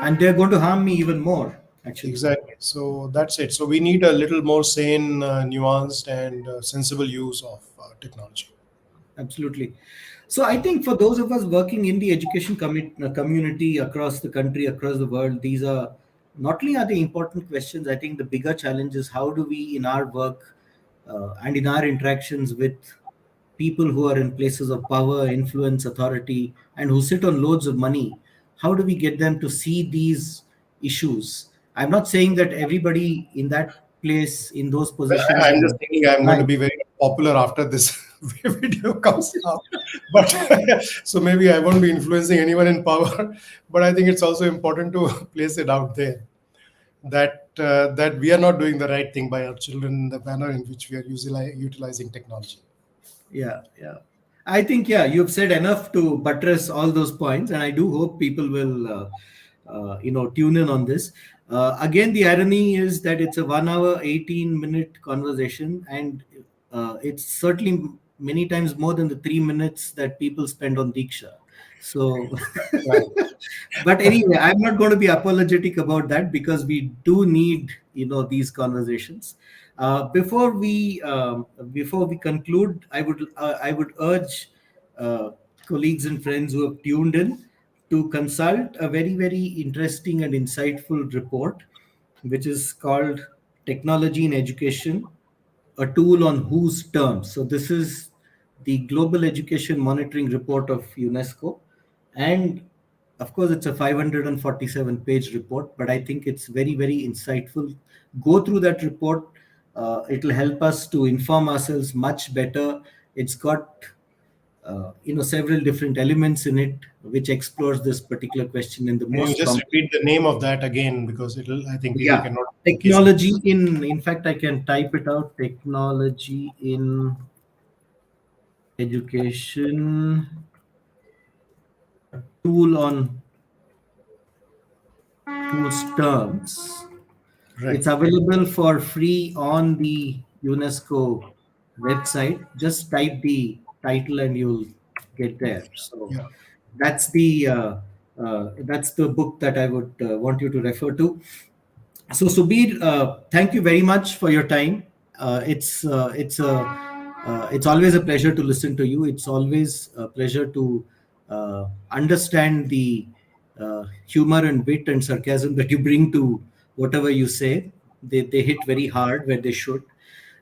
And they're going to harm me even more actually. Exactly. So that's it. So we need a little more sane, nuanced, and sensible use of technology. Absolutely. So I think for those of us working in the education community across the country, across the world, these are not only are they important questions. I think the bigger challenge is how do we, in our work and in our interactions with people who are in places of power, influence, authority, and who sit on loads of money, how do we get them to see these issues? I'm not saying that everybody in that place, in those positions, I'm are just thinking I'm going to right. be very popular after this video comes out. But so maybe I won't be influencing anyone in power. But I think it's also important to place it out there that we are not doing the right thing by our children in the manner in which we are utilizing technology. Yeah, yeah. I think, yeah, you've said enough to buttress all those points, and I do hope people will, tune in on this. Again, the irony is that it's a 1 hour, 18-minute conversation, and it's certainly many times more than the 3 minutes that people spend on Diksha. So, Right. but anyway, I'm not going to be apologetic about that because we do need, these conversations. Before we conclude, I would urge colleagues and friends who have tuned in to consult a very, very interesting and insightful report, which is called "Technology in Education: A Tool on Whose Terms." So this is the Global Education Monitoring Report of UNESCO, and of course it's a 547-page report, but I think it's very, very insightful. Go through that report. It'll help us to inform ourselves much better. It's got several different elements in it, which explores this particular question in the Can you most just complex. repeat the name of that again? Because it'll, I think people Yeah, cannot, in case of, technology in fact, I can type it out. Technology in education, tool on tools terms. right. It's available for free on the UNESCO website. Just type the title and you'll get there. So Yeah. that's the book that I would want you to refer to. So Subir, thank you very much for your time. It's always a pleasure to listen to you. It's always a pleasure to understand the humor and wit and sarcasm that you bring to whatever you say. They hit very hard where they should.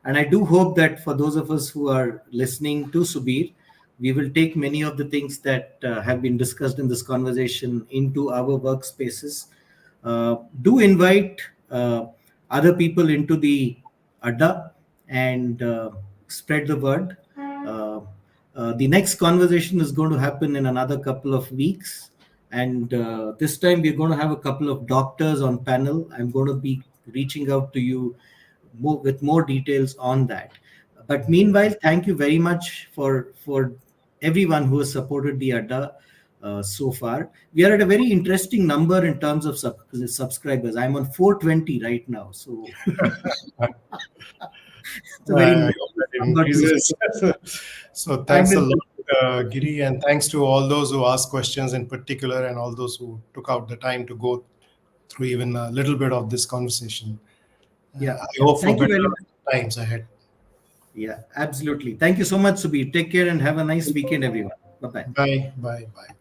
And I do hope that for those of us who are listening to Subir, we will take many of the things that have been discussed in this conversation into our workspaces. Do invite other people into the Adda and spread the word. The next conversation is going to happen in another couple of weeks. And this time we're going to have a couple of doctors on panel. I'm going to be reaching out to you with more details on that. But meanwhile, thank you very much for everyone who has supported the Adda so far. We are at a very interesting number in terms of subscribers. I'm on 420 right now, so it's a very I nice hope that number to. increases. So I'm thanks a with lot, Giri, and thanks to all those who asked questions in particular, and all those who took out the time to go through even a little bit of this conversation. yeah. I hope for Thank you better very much. times ahead. Yeah, absolutely. Thank you so much, Subir. Take care and have a nice weekend, everyone. Bye bye. Bye, bye, bye.